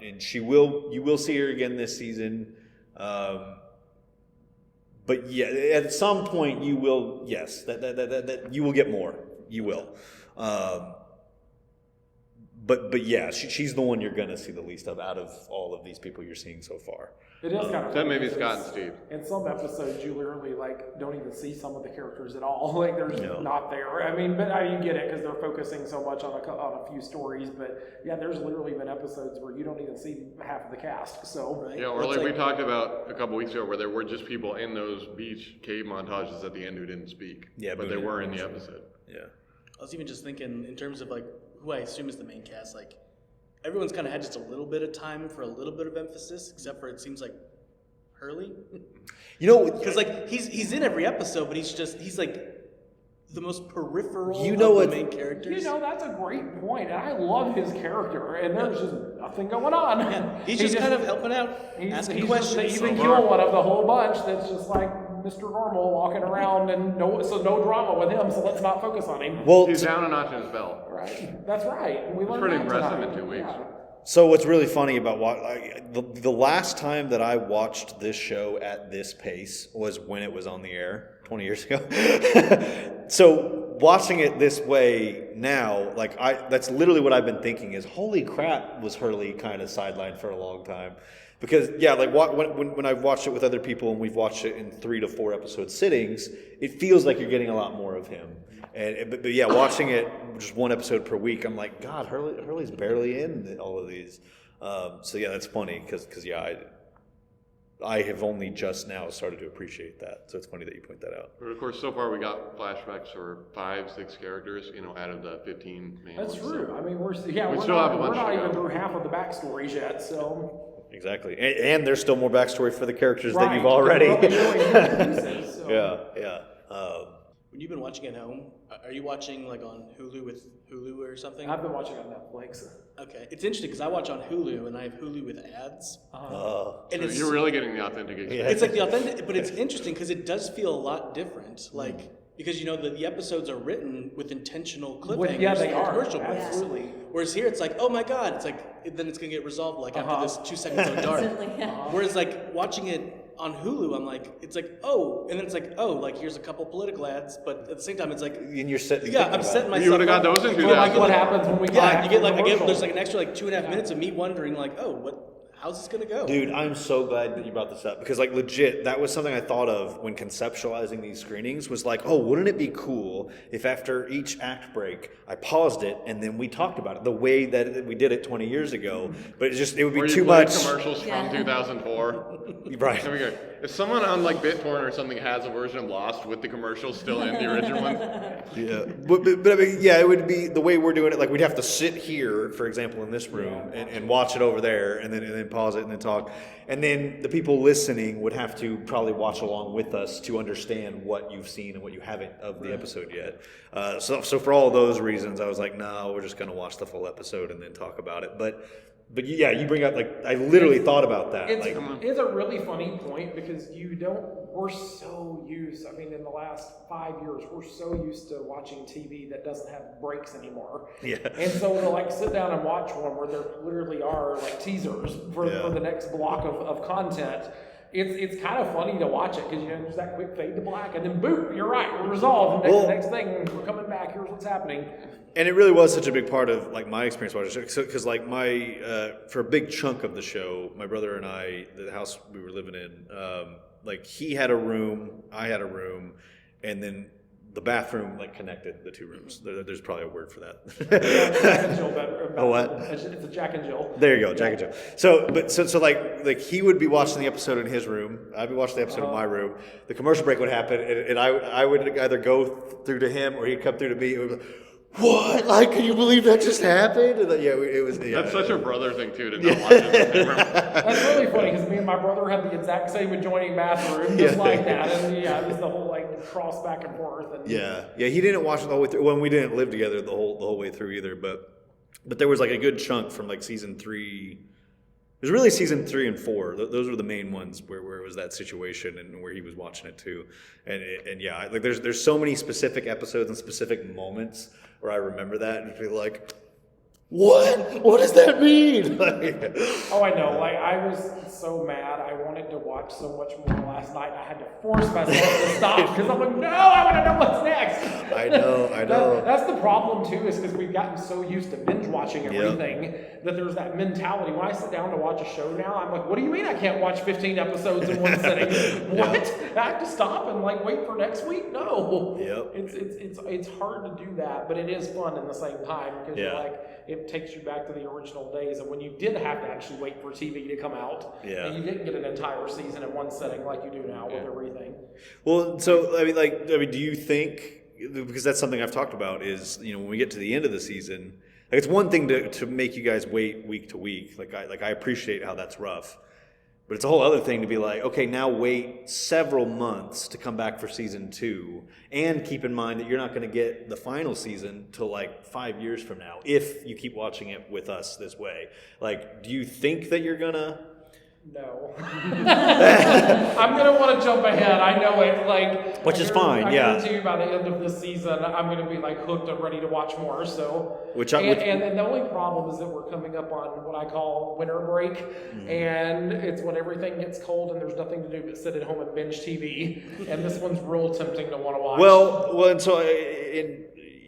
and you will see her again this season. But yeah, at some point you will. Yes, that you will get more. You will. But yeah, she's the one you're gonna see the least of out of all of these people you're seeing so far. It is kind of. Then maybe Scott and Steve. In some episodes, you literally like don't even see some of the characters at all. Like they're just not there. I mean, but you get it because they're focusing so much on a few stories. But yeah, there's literally been episodes where you don't even see half of the cast. So right? Yeah, or like we talked about a couple weeks ago where there were just people in those beach cave montages at the end who didn't speak. Yeah, but they were in the episode. Yeah. I was even just thinking in terms of like who I assume is the main cast. Like everyone's kind of had just a little bit of time for a little bit of emphasis, except for it seems like Hurley. You know, Because like he's in every episode, but he's like the most peripheral You know of what- the main characters. that's a great point, and I love his character. And there's just nothing going on. Yeah, he's just kind of helping out, asking he's questions. Just the even keel one of the whole bunch. That's just like Mr. Normal walking around, and no drama with him, so let's not focus on him. Well, He's down a notch in his belt. Right. That's right. We It's learned pretty that impressive tonight. in 2 weeks. Yeah. so what's really funny about the last time that I watched this show at this pace was when it was on the air 20 years ago. So watching it this way now, like that's literally what I've been thinking is, holy crap, was Hurley kind of sidelined for a long time. Because yeah, like when I've watched it with other people and we've watched it in 3 to 4 episode sittings, it feels like you're getting a lot more of him. But yeah, watching it just 1 episode per week, I'm like, God, Hurley's barely in all of these. So yeah, that's funny because yeah, I have only just now started to appreciate that. So it's funny that you point that out. But of course, so far we got flashbacks for 5, 6 characters, out of the 15 main That's ones. true. So. I mean, we're still not, have a bunch we're not to even go. through half of the backstories yet, so. Exactly, and there's still more backstory for the characters that Right, you've already. we're showing new pieces, so. Yeah. When you've been watching at home, are you watching like on Hulu with Hulu or something? I've been watching on Netflix. Okay, it's interesting because I watch on Hulu and I have Hulu with ads, and So it's you're really getting the authentic experience. it's like the authentic, but it's interesting because it does feel a lot different. Like because the episodes are written with intentional cliffhangers, Yeah, they and are. commercial breaks. Absolutely. Whereas here it's like, oh my god, it's like then it's gonna get resolved like after this 2 seconds of dark. Instantly, yeah. Whereas like watching it on Hulu, I'm like, it's like, oh, and then it's like, oh, like here's a couple political ads, but at the same time, it's like, And you're setting. yeah, I'm setting myself. You would have got up. those in Well, like 2000. what happens when we get Yeah, back you get from like commercial. there's like an extra like 2.5 minutes of me wondering like, oh, how's this gonna go? Dude, I'm so glad that you brought this up because, like, legit, that was something I thought of when conceptualizing these screenings. Was like, oh, wouldn't it be cool if after each act break I paused it and then we talked about it the way that we did it 20 years ago? But it would be Or you too played much. commercials Yeah. from 2004. Right. There we go. If someone on like BitTorrent or something has a version of Lost with the commercials still in the original one, Yeah, but I mean, yeah, it would be the way we're doing it. Like we'd have to sit here, for example, in this room, and watch it over there, and then pause it and then talk, and then the people listening would have to probably watch along with us to understand what you've seen and what you haven't of the episode yet. So for all those reasons, I was like, no, we're just gonna watch the full episode and then talk about it. But yeah, you bring up like I literally thought about that. It's a really funny point because we're so used, I mean, in the last 5 years, we're so used to watching TV that doesn't have breaks anymore. Yeah. And so to like sit down and watch one where there literally are like teasers for the next block of content, it's kind of funny to watch it because there's that quick fade to black and then boom, you're right, we're resolved. Next thing, we're coming back, here's what's happening. And it really was such a big part of like my experience watching it, because like for a big chunk of the show, my brother and I, the house we were living in, like he had a room, I had a room, and then the bathroom like connected the 2 rooms. There's probably a word for that. Jack and Jill bedroom. A what? It's a Jack and Jill. There you go, Jack and Jill. So like he would be watching the episode in his room. I'd be watching the episode in my room. The commercial break would happen, and I would either go through to him or he'd come through to me. It would be like, what? Like, can you believe that just happened? And it was. Yeah, that's such a brother thing too to not watch it in the same room. That's really funny because me and my brother had the exact same adjoining bathroom, just like that, and it was the whole like cross back and forth. And Yeah. He didn't watch it the whole way through. Well, we didn't live together the whole way through either. But there was like a good chunk from like season 3. It was really season 3 and 4. Those were the main ones where it was that situation and where he was watching it too. And yeah, like there's so many specific episodes and specific moments where I remember that and be like, what does that mean? Oh, I know. Like, I was so mad. I wanted to watch so much more last night. I had to force myself to stop because I'm like, no, I want to know what's next. I know. That's the problem, too, is because we've gotten so used to binge watching everything that there's that mentality. When I sit down to watch a show now, I'm like, what do you mean I can't watch 15 episodes in one sitting? What? I have to stop and, like, wait for next week? No. Yep. It's hard to do that, but it is fun in the same time because you're like, it takes you back to the original days of when you did have to actually wait for TV to come out. Yeah. And you didn't get an entire season in one setting like you do now with everything. Well, so I mean, do you think, because that's something I've talked about, is when we get to the end of the season, like it's one thing to make you guys wait week to week. Like I appreciate how that's rough. But it's a whole other thing to be like, okay, now wait several months to come back for season 2, and keep in mind that you're not going to get the final season till like 5 years from now if you keep watching it with us this way. Like, do you think that you're gonna? No. I'm gonna want to jump ahead. I know it. Like, Which is fine, I yeah. guarantee you by the end of this season, I'm gonna be like hooked and ready to watch more. So, Which and the only problem is that we're coming up on what I call winter break, and it's when everything gets cold and there's nothing to do but sit at home and binge TV. And this one's real tempting to want to watch. Well, and so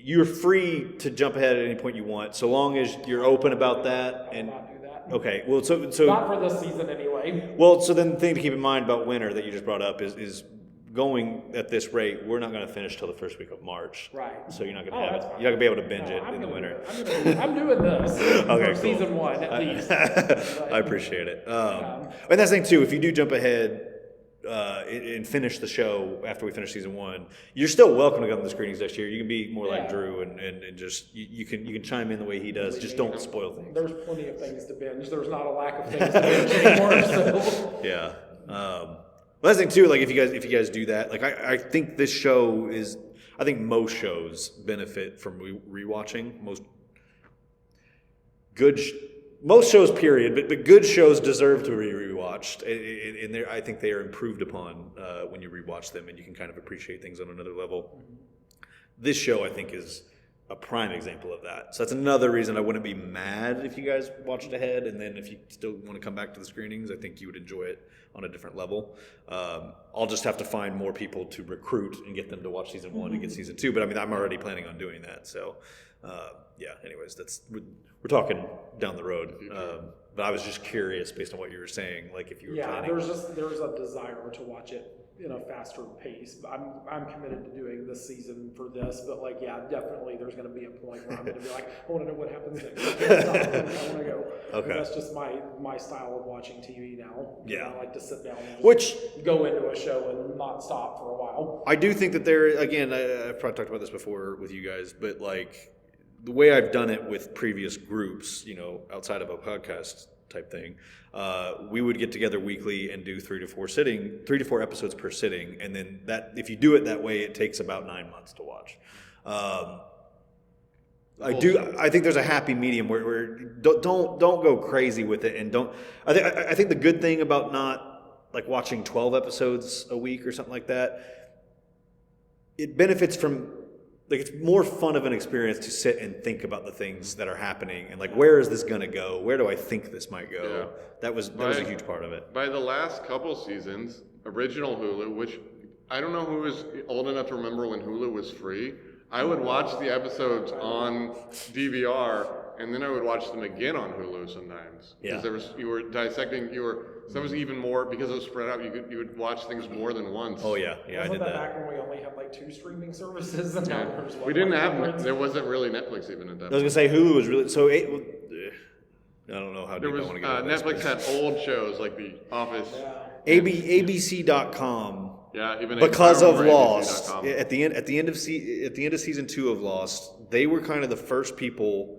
you're free to jump ahead at any point you want, so long as you're open about that. I And will not do that. okay, well, so Not for this season anyway. well, so then the thing to keep in mind about winter that you just brought up is going at this rate, we're not going to finish till the first week of March. Right. So you're not going Oh, to have that's it. fine. You're not going to be able to binge No, it I'm in the gonna winter. do it. I'm doing this Okay, for cool. season 1 at least. I appreciate it. And that's the thing too. If you do jump ahead and finish the show after we finish season 1, you're still welcome to come to the screenings next year. You can be more like Yeah. Drew and just you can chime in the way he does. Just don't spoil things. There's plenty of things to binge. There's not a lack of things to binge anymore. So. Yeah. Well, that's the thing too. Like if you guys do that, like I think this show is. I think most shows benefit from rewatching. Most shows, period, but good shows deserve to be rewatched, and I think they are improved upon when you rewatch them, and you can kind of appreciate things on another level. This show, I think, is a prime example of that. So that's another reason I wouldn't be mad if you guys watched ahead, and then if you still want to come back to the screenings, I think you would enjoy it on a different level. I'll just have to find more people to recruit and get them to watch season 1 and get season 2, but I mean, I'm already planning on doing that, so... yeah, anyways, we're talking down the road. But I was just curious based on what you were saying, like if you were planning. There's a desire to watch it in a faster pace. I'm committed to doing this season for this, but like, yeah, definitely there's going to be a point where I'm going to be like, I want to know what happens next. I can't stop. I want to go. Okay. And that's just my style of watching TV now. Yeah. I like to sit down and just Which go into a show and not stop for a while. I do think that again, I've probably talked about this before with you guys, but like the way I've done it with previous groups, outside of a podcast type thing, we would get together weekly and do 3 to 4 episodes per sitting, and then that if you do it that way, it takes about 9 months to watch. I think there's a happy medium where don't go crazy with it, and don't. I think the good thing about not like watching 12 episodes a week or something like that, it benefits from. Like it's more fun of an experience to sit and think about the things that are happening and like where is this gonna go? Where do I think this might go? Yeah. That was a huge part of it. By the last couple seasons, original Hulu, which I don't know who was old enough to remember when Hulu was free. I would watch the episodes on DVR and then I would watch them again on Hulu sometimes. Yeah. Because you were dissecting, so that was even more, because it was spread out, you would watch things more than once. Oh yeah, I Wasn't did that that. back when we only had like 2 streaming services? And Yeah. now there's one, We didn't like, have, hundreds? there wasn't really Netflix even at that I was point. gonna say Hulu was really so. I don't know how There deep I was, want to get into this, Netflix but- had old shows like The Office. Yeah. ABC.com. Yeah, even Because I of remember Lost, ABC.com. at the end of season 2 of Lost, they were kind of the first people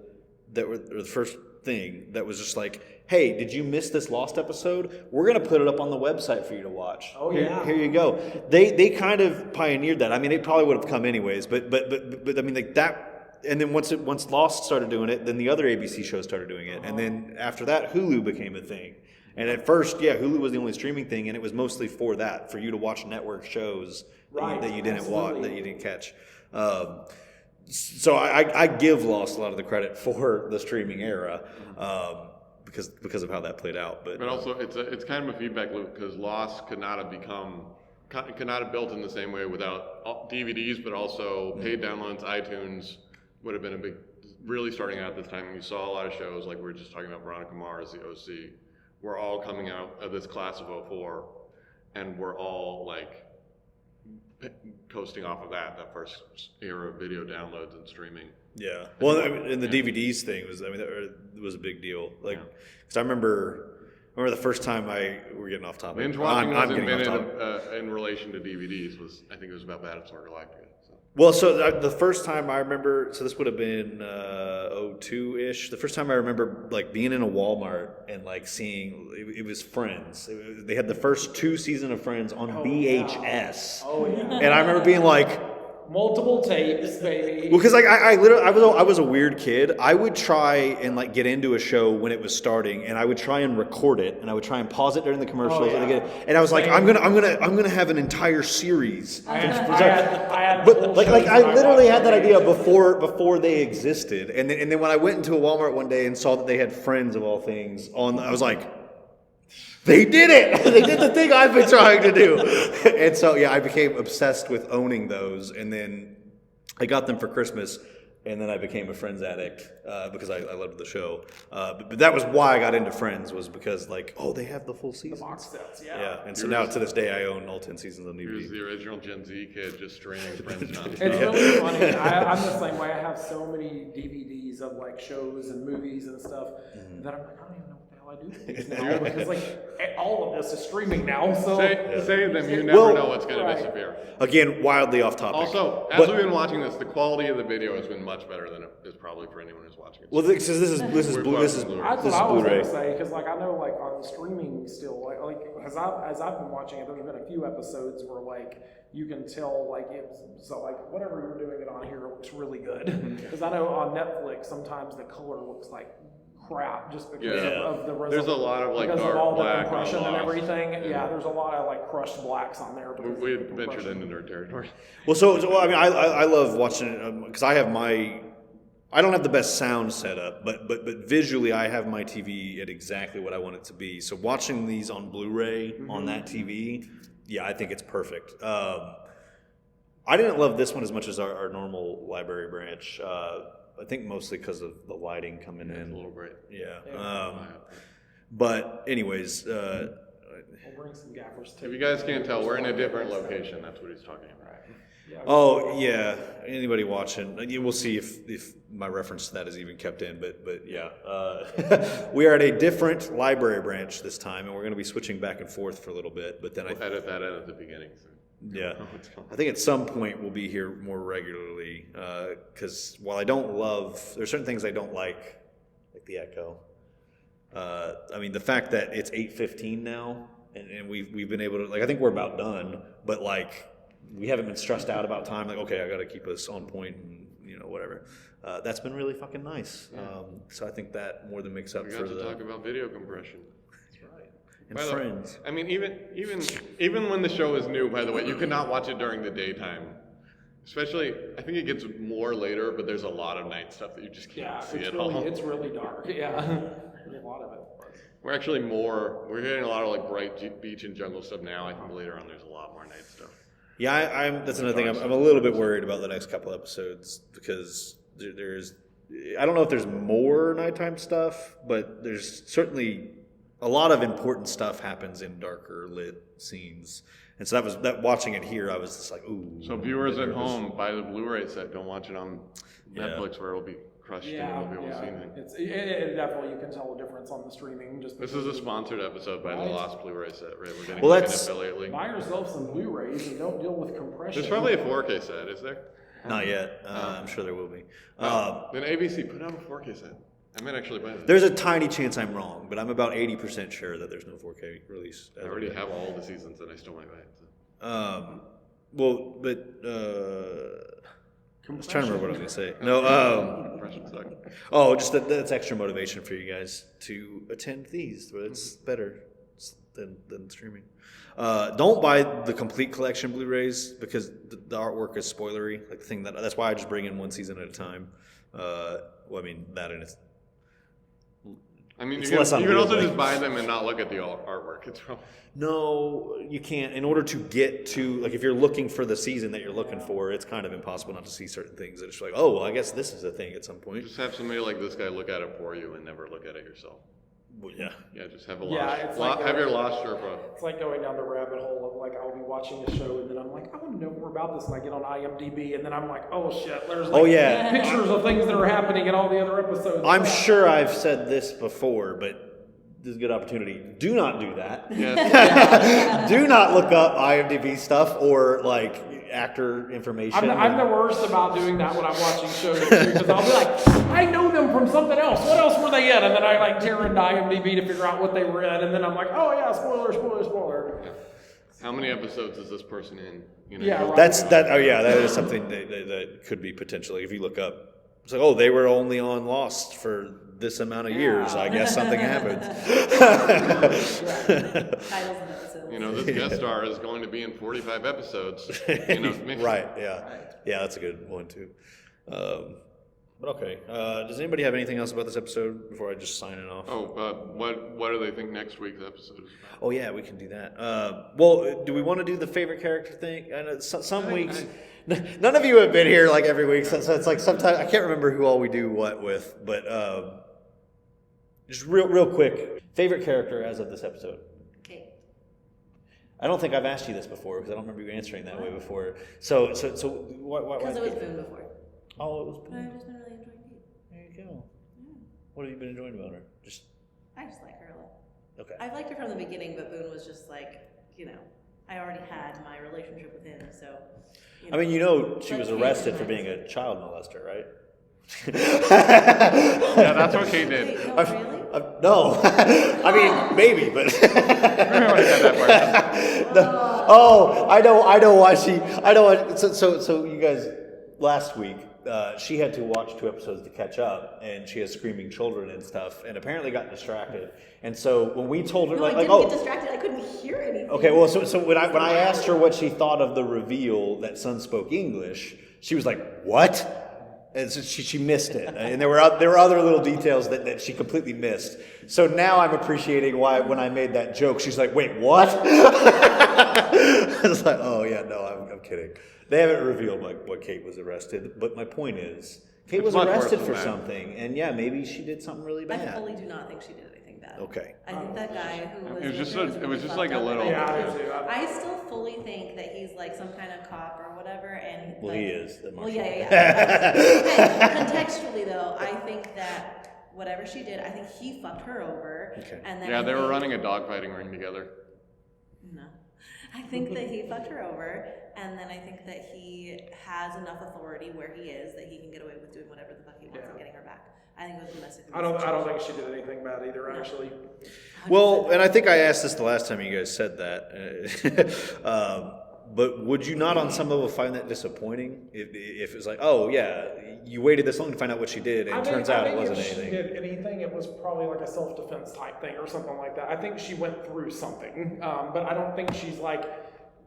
or the first thing that was just like, hey, did you miss this Lost episode? We're gonna put it up on the website for you to watch. Oh, here, yeah. here you go. They kind of pioneered that. I mean, it probably would have come anyways, but I mean like that. And then once Lost started doing it, then the other ABC shows started doing it, and then after that, Hulu became a thing. And at first, yeah, Hulu was the only streaming thing, and it was mostly for you to watch network shows that you didn't watch, that you didn't catch. So I give Lost a lot of the credit for the streaming era because of how that played out. But also, it's kind of a feedback loop because Lost could not have built in the same way without DVDs, but also paid downloads. iTunes would have been really starting out at this time. And you saw a lot of shows like we were just talking about Veronica Mars, The OC. We're all coming out of this class of 04, and we're all like coasting off of that first era of video downloads and streaming. yeah, well, I mean, and the DVDs thing was a big deal. Like, because I remember the first time we're getting off topic. Binge watching I'm was getting off invented topic. in relation to DVDs. I think it was about Battlestar Galactica. So. Well, so the first time I remember, so this would have been 02-ish. The first time I remember like being in a Walmart and like seeing it was Friends. They had the first 2 seasons of Friends on VHS. Oh yeah. And I remember being like, multiple tapes, baby. Well, because like I literally I was a weird kid. I would try and like get into a show when it was starting, and I would try and record it, and I would try and pause it during the commercials, and I was like, I'm gonna have an entire series. I had But like I literally had that idea before they existed, and then when I went into a Walmart one day and saw that they had Friends of all things on, I was like, they did it! They did the thing I've been trying to do. And so yeah, I became obsessed with owning those, and then I got them for Christmas, and then I became a Friends addict because I loved the show. But that was why I got into Friends, was because like, oh, they have the full season. the box sets, Yeah, and so now to this day I own all 10 seasons on He was DVD. the original Gen Z kid just streaming Friends nonstop. It's really funny. I'm the same way. I have so many DVDs of like shows and movies and stuff that I'm like, I don't even know what the hell I do with these now, because like all of this is streaming now. So Save them, you never know what's going to disappear. Again, wildly off topic. Also, as we've been watching this, the quality of the video has been much better than it is probably for anyone who's watching it. Well, this is that's what I was Blu-ray. gonna say, because like I know like on streaming still like as I've been watching it, there's been a few episodes where like you can tell like so like whatever you're doing it on here looks really good, because I know on Netflix sometimes the color looks like crap just because of the resolution. There's a lot of like because dark of all the black compression and lost. everything. Yeah, there's a lot of like crushed blacks on there. We had ventured into nerd territory. Well, so I mean, I love watching it because I don't have the best sound setup, but visually I have my TV at exactly what I want it to be. So watching these on Blu-ray on that TV, yeah, I think it's perfect. I didn't love this one as much as our normal library branch. I think mostly because of the lighting coming in. A little bright. Yeah. But anyways, We'll bring some gaffers too. If you guys can't tell, we're in a different location. That's what he's talking about. Yeah, oh yeah, anybody watching, we'll see if my reference to that is even kept in. But yeah, we are at a different library branch this time, and we're going to be switching back and forth for a little bit. But then We'll edit that in at the beginning. So. Yeah, I think at some point we'll be here more regularly, because while I don't love, there's certain things I don't like the echo. I mean, the fact that it's 8:15 now, and we've been able to, like, I think we're about done, but like we haven't been stressed out about time. Like, okay, I got to keep us on point, and whatever. That's been really fucking nice. So I think that more than makes up for the. We got to talk about video compression. And Friends. I mean, even when the show is new, by the way, you cannot watch it during the daytime. Especially, I think it gets more later, but there's a lot of night stuff that you just can't see at all. It's really dark. Yeah, there's a lot of it. We're getting a lot of like bright beach and jungle stuff now. I think later on there's a lot more night stuff. Yeah, that's another thing. I'm a little bit worried about the next couple episodes because there's, I don't know if there's more nighttime stuff, but there's certainly a lot of important stuff happens in darker lit scenes. And so that watching it here, I was just like, ooh. So viewers at home, buy the Blu-ray set. Don't watch it on Netflix where it'll be crushed and you won't be able to see anything. It definitely, you can tell a difference on the streaming. This is a sponsored episode by the Lost Blu-ray set, right? We're getting an affiliate link. Buy yourself some Blu-rays and don't deal with compression. There's probably a 4K set, is there? Not yet. I'm sure there will be. Then ABC, put out a 4K set. I might actually buy that. There's a tiny chance I'm wrong, but I'm about 80% sure that there's no 4K release. I already have all the seasons and I still might buy it. So. I was trying to remember what I was going to say. No, just that's extra motivation for you guys to attend these, but it's better than streaming. Don't buy the complete collection Blu-rays because the artwork is spoilery. Like the thing that's why I just bring in one season at a time. That and it's. I mean, it's you can also like, just buy them and not look at the artwork. It's probably... No, you can't. In order to get to, like, if you're looking for the season that you're looking for, it's kind of impossible not to see certain things. It's like, oh, well, I guess this is a thing at some point. Just have somebody like this guy look at it for you and never look at it yourself. Well, yeah. Yeah, just have have your lost Sherpa. It's like going down the rabbit hole of like, I'll be watching a show and then I'm like, I want to know more about this, and I get on IMDb and then I'm like, oh shit, there's like pictures of things that are happening in all the other episodes. I'm sure I've said this before, but this is a good opportunity. Do not do that. Yes. Do not look up IMDb stuff or like actor information. I'm the worst about doing that when I'm watching shows because I'll be like, I know them from something else. What else were they in? And then I like tear into IMDb to figure out what they were in, and then I'm like, oh yeah, spoiler. How many episodes is this person in? You know, Yeah, right. That is something that could be potentially, if you look up, it's like, oh, they were only on Lost for this amount of years. I guess something happened. Titles and episodes. You know, this guest star is going to be in 45 episodes. You know, maybe. Right, yeah. Yeah, that's a good one, too. But okay. Does anybody have anything else about this episode before I just sign it off? Oh, what do they think next week's episode is about? Oh, yeah, we can do that. Well, do we want to do the favorite character thing? I know some weeks... None of you have been here like every week, so it's like sometimes... I can't remember who all we do what with, but just real quick. Favorite character as of this episode? Okay. I don't think I've asked you this before, because I don't remember you answering that way before. So why? Because it was Boone before. Oh, it was But I've just been really enjoying Kate. There you go. What have you been enjoying about her? I just like her a lot. Okay. I've liked her from the beginning, but Boone was just like, I already had my relationship with him, so. I mean, she But was Kate arrested is for nice. being a child molester, right? Yeah, that's what Kate did. Wait, no, really? No, I mean maybe, but Everybody got that part. oh, I know why she. I know. So you guys last week. She had to watch 2 episodes to catch up, and she has screaming children and stuff, and apparently got distracted. And so when we told her, No, I didn't get distracted. I couldn't hear anything. okay, well, so when I asked her what she thought of the reveal that Sun spoke English, she was like, "What?" And so she missed it, and there were other little details that she completely missed. So now I'm appreciating why when I made that joke, she's like, "Wait, what?" I was like, "Oh yeah, no, I'm kidding." They haven't revealed what Kate was arrested, but my point is, Kate was much worse arrested than for that. something, and yeah, maybe she did something really I bad. fully do not think she did anything bad. Okay. I think that guy who was It was with just her it was really just like a fucked up, little. and Yeah, I do too. I still fully think that he's like some kind of cop or whatever, and Well, like, he is the Well, marshal. yeah. Okay, contextually though, I think that whatever she did, I think he fucked her over. Okay. And then Yeah, I they were think- running a dogfighting ring together. No. I think that he fucked her over, and then I think that he has enough authority where he is that he can get away with doing whatever the fuck he wants and getting her back. I think it was domestic. I don't think she did anything bad either, actually. Well, and I think I asked this the last time you guys said that. But would you not, on some level, find that disappointing? If it was like, oh yeah, you waited this long to find out what she did, and it turns out it wasn't if anything. She did anything, it was probably like a self-defense type thing or something like that. I think she went through something, but I don't think she's like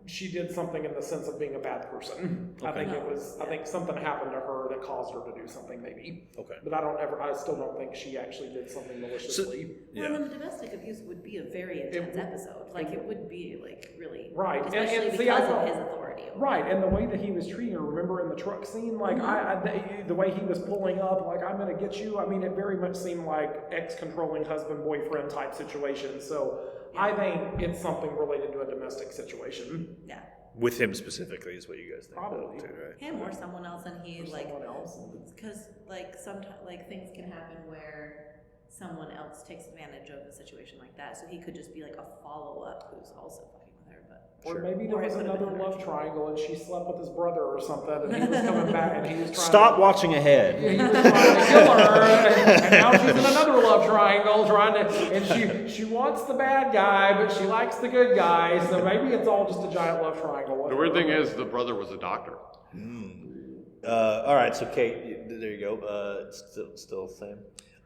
she did something in the sense of being a bad person. I think it was. I think something happened to her that caused her to do something, maybe. Okay. But I still don't think she actually did something maliciously. Well, I mean, the domestic abuse would be a very intense episode. Like, it would be, like, really... Right. Especially See, I because of thought- his authority. Right, and the way that he was treating her, remember in the truck scene, like the way he was pulling up, like I'm gonna get you. I mean, it very much seemed like ex-controlling husband-boyfriend type situation. So I think it's something related to a domestic situation. Yeah. With him specifically is what you guys think. Probably. Too, right? Him or someone else, and he, like... Someone else. Because, like, sometimes, like, things can happen where someone else takes advantage of a situation like that. So he could just be, like, a follow-up who's also fucking with her, but... Or maybe there Or it was could've another been her. love triangle and she slept with his brother or something, and he was coming back and he was trying Stop watching ahead. Yeah, he was trying to kill her, and now she's in another love triangle and she wants the bad guy, but she likes the good guy, so maybe it's all just a giant love triangle. The weird thing is, the brother was a doctor. All right, so Kate, there you go. Still the same.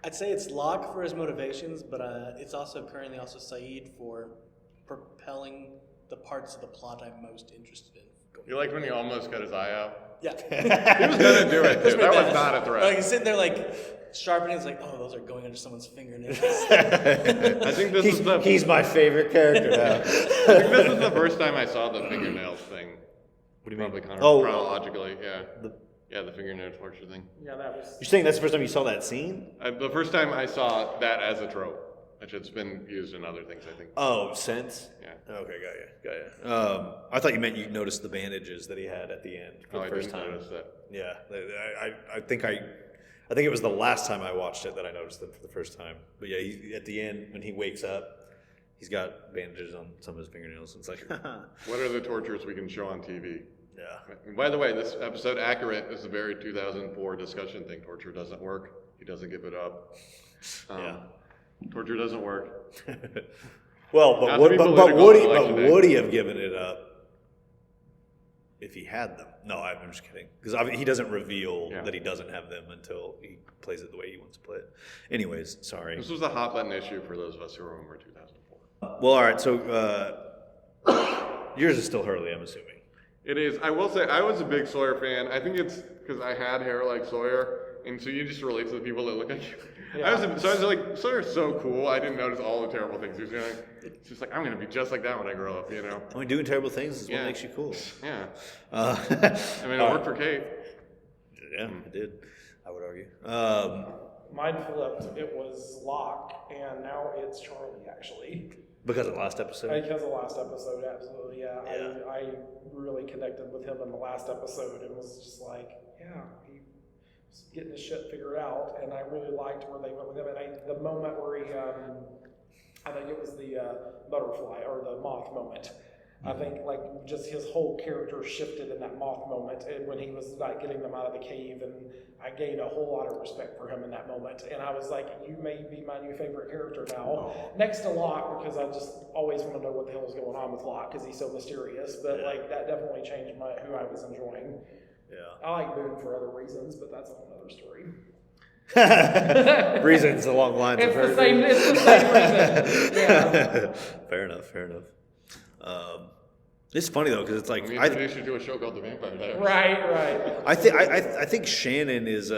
I'd say it's Locke for his motivations, but it's also currently Saeed for propelling the parts of the plot I'm most interested in. You liked when he almost got his eye out? Yeah. He was gonna do it, dude. That was not a Like threat. he's sitting there like sharpening. It's like, oh, those are going under someone's fingernails. I think this is the He's my favorite character now. I think this is the first time I saw the fingernails thing. What do you mean? Probably kind of Oh, chronologically, yeah. The fingernail torture thing. Yeah, that was. You're saying that's the first time you saw that scene? The first time I saw that as a trope, which it's been used in other things, I think. Oh, since? Yeah. Okay, got you. I thought you meant you noticed the bandages that he had at the end for Oh, the I first didn't time. notice that. Yeah, I think it was the last time I watched it that I noticed them for the first time. But yeah, at the end when he wakes up, he's got bandages on some of his fingernails. It's like, What are the tortures we can show on TV? yeah. And by the way, this episode accurate is a very 2004 discussion thing. Torture doesn't work. He doesn't give it up. Yeah. Torture doesn't work. Well, Not to be political on election day. would he have given it up if he had them? No, I'm just kidding. Because he doesn't reveal that he doesn't have them until he plays it the way he wants to play it. Anyways, sorry. This was a hot button issue for those of us who remember 2004. Well, all right. So yours is still Hurley, I'm assuming. It is. I will say I was a big Sawyer fan. I think it's because I had hair like Sawyer, and so you just relate to the people that look like you. Yeah. I was like, Sawyer's so cool. I didn't notice all the terrible things he was doing. It's just like, I'm going to be just like that when I grow up, you know? I mean, doing terrible things is what makes you cool. Yeah. I mean, it worked for Kate. Yeah, it did. I would argue. Mine flipped. It was Locke, and now it's Charlie, actually. Because of the last episode? Because of the last episode, absolutely, yeah. I really connected with him in the last episode and was just like, yeah, he's getting his shit figured out, and I really liked where they went with him. And the moment where he, I think it was the butterfly or the moth moment. I think like just his whole character shifted in that moth moment, and when he was like getting them out of the cave, and I gained a whole lot of respect for him in that moment. And I was like, you may be my new favorite character now, next to Locke, because I just always want to know what the hell is going on with Locke because he's so mysterious. But like that definitely changed who I was enjoying. Yeah, I like Boone for other reasons, but that's a whole other story. Reasons along the lines it's of the same. It's the same reason. Yeah. Fair enough. It's funny though because it's like We introduced you to a show called The Vampire Diaries. Right. I think Shannon is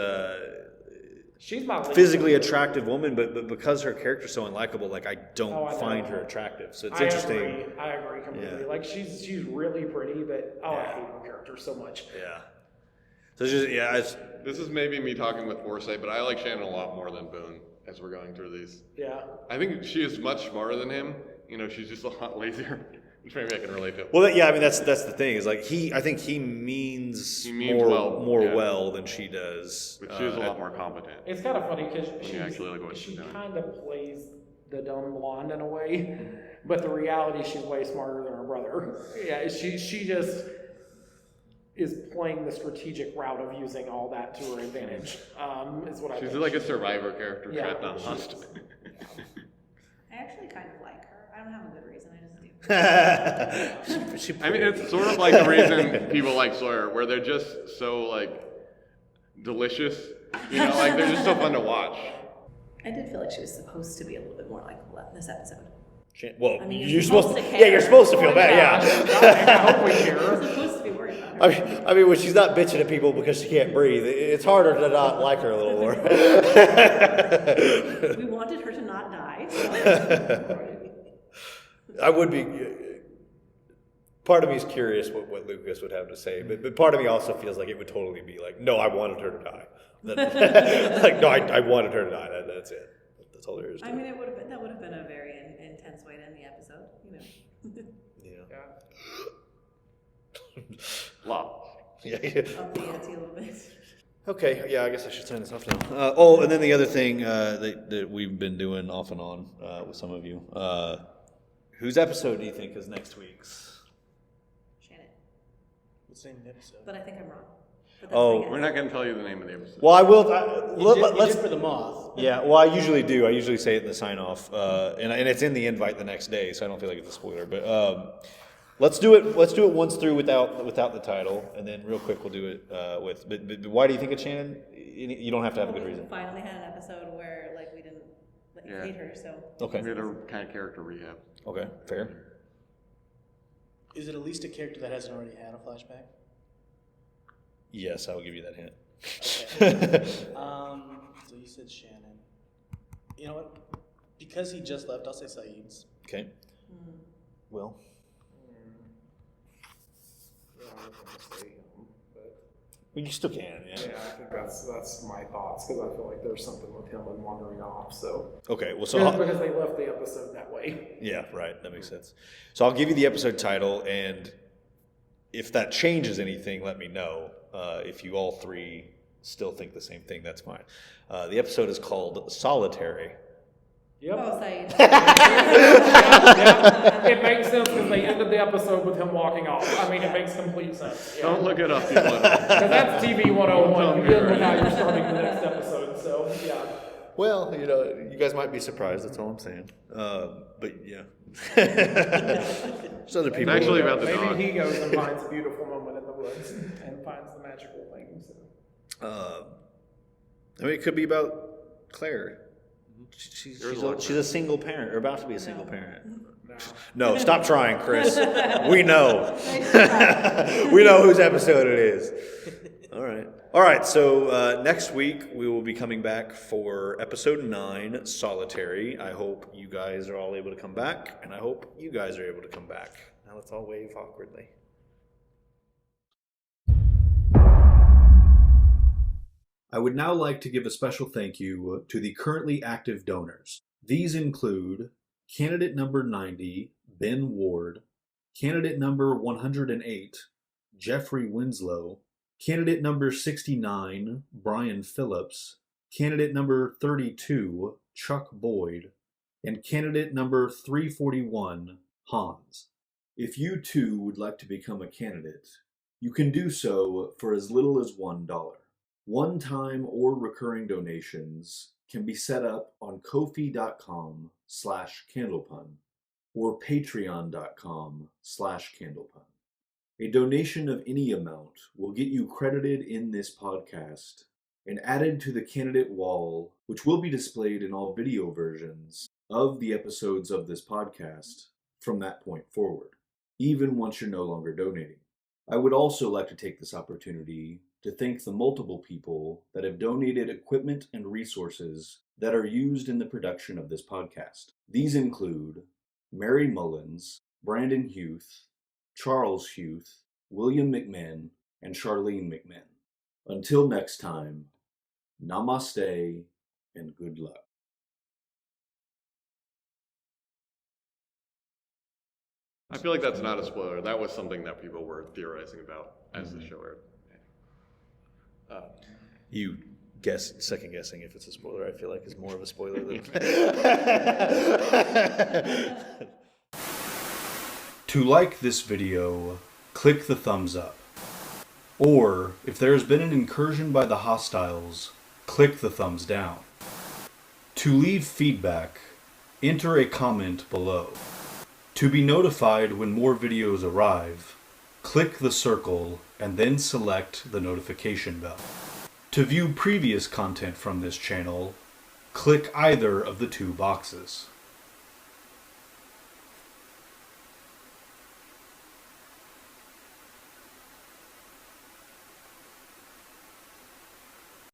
she's my physically attractive woman, but because her character's so unlikable, like I don't find her attractive. So it's interesting. I agree completely. Yeah. Like she's really pretty, but I hate her character so much. Yeah. So it's just This is maybe me talking with foresight, but I like Shannon a lot more than Boone as we're going through these. Yeah. I think she is much smarter than him. You know, she's just a lot lazier, which maybe I can relate to. Well, yeah, I mean that's the thing is like I think he means more well than she does. But she's a lot more competent. It's kind of funny because she kind of plays the dumb blonde in a way, but the reality she's way smarter than her brother. Yeah, she just is playing the strategic route of using all that to her advantage. Is what I think. She's like a survivor character trapped on Lost. I actually kind of like her. I don't have a good reason. I just do. I mean, it's sort of like the reason people like Sawyer, where they're just so like delicious. You know, like they're just so fun to watch. I did feel like she was supposed to be a little bit more likable in this episode. Well, I mean, you're supposed to care. Yeah, you're supposed to feel bad. Yeah. I hope we care. You're supposed to be worried about her. I mean, when she's not bitching at people because she can't breathe, it's harder to not like her a little more. We wanted her to not die. I would be. Part of me is curious what Lucas would have to say, but part of me also feels like it would totally be like, no, I wanted her to die. Like, no, I wanted her to die. That's it. That's all there is to it. I mean, that would have been a very intense way to end the episode, you know. Yeah. Lot. Yeah. Up the ante a little bit. Okay, yeah, I guess I should sign this off now. And then the other thing that we've been doing off and on with some of you. Whose episode do you think is next week's? Shannon. What's the name of the episode? But I think I'm wrong. We're not going to tell you the name of the episode. Well, I will. You did for the moth. Yeah, well, I usually do. I usually say it in the sign off, and it's in the invite the next day, so I don't feel like it's a spoiler. But let's do it. Let's do it once through without the title, and then real quick we'll do it with. But why do you think it's Shannon? You don't have to have a good reason. We finally had an episode where like we didn't hate her, so. Okay. We had a kind of character rehab. Okay. Fair. Is it at least a character that hasn't already had a flashback? Yes, I will give you that hint. Okay. So you said Shannon. You know what? Because he just left, I'll say Saeed's. Okay. Will. You still can, yeah. Yeah, I think that's my thoughts because I feel like there's something with him and wandering off. So Okay, well, because they left the episode that way. Yeah, right. That makes sense. So I'll give you the episode title, and if that changes anything, let me know. If you all three still think the same thing, that's fine. The episode is called Solitary. Yep. Oh, Saeed. It makes sense because they ended the episode with him walking off. I mean, it makes complete sense. Yeah. Don't look it up, people. Because that's TV 101. You didn't know how you're starting the next episode, so yeah. Well, you guys might be surprised. That's all I'm saying. But yeah. There's other people. Actually, about the Maybe dog. he goes and finds a beautiful moment in the woods and finds the magical things. I mean, it could be about Claire. She's a single parent, or about to be a single parent. No, stop trying, Chris. We know. We know whose episode it is. All right. So next week we will be coming back for episode 9, Solitary. I hope you guys are all able to come back, and I hope you guys are able to come back. Now let's all wave awkwardly. I would now like to give a special thank you to the currently active donors. These include candidate number 90, Ben Ward, candidate number 108, Jeffrey Winslow, candidate number 69, Brian Phillips, candidate number 32, Chuck Boyd, and candidate number 341, Hans. If you too would like to become a candidate, you can do so for as little as $1. One-time or recurring donations can be set up on Ko-fi.com/candlepun or Patreon.com/candlepun. A donation of any amount will get you credited in this podcast and added to the candidate wall, which will be displayed in all video versions of the episodes of this podcast from that point forward, even once you're no longer donating. I would also like to take this opportunity to thank the multiple people that have donated equipment and resources that are used in the production of this podcast. These include Mary Mullins, Brandon Huth, Charles Huth, William McMahon, and Charlene McMahon. Until next time, namaste and good luck. I feel like that's not a spoiler. That was something that people were theorizing about as the show aired. You second guessing if it's a spoiler, I feel like is more of a spoiler than. To like this video, click the thumbs up. Or, if there has been an incursion by the hostiles, click the thumbs down. To leave feedback, enter a comment below. To be notified when more videos arrive, click the circle and then select the notification bell. To view previous content from this channel, click either of the 2 boxes.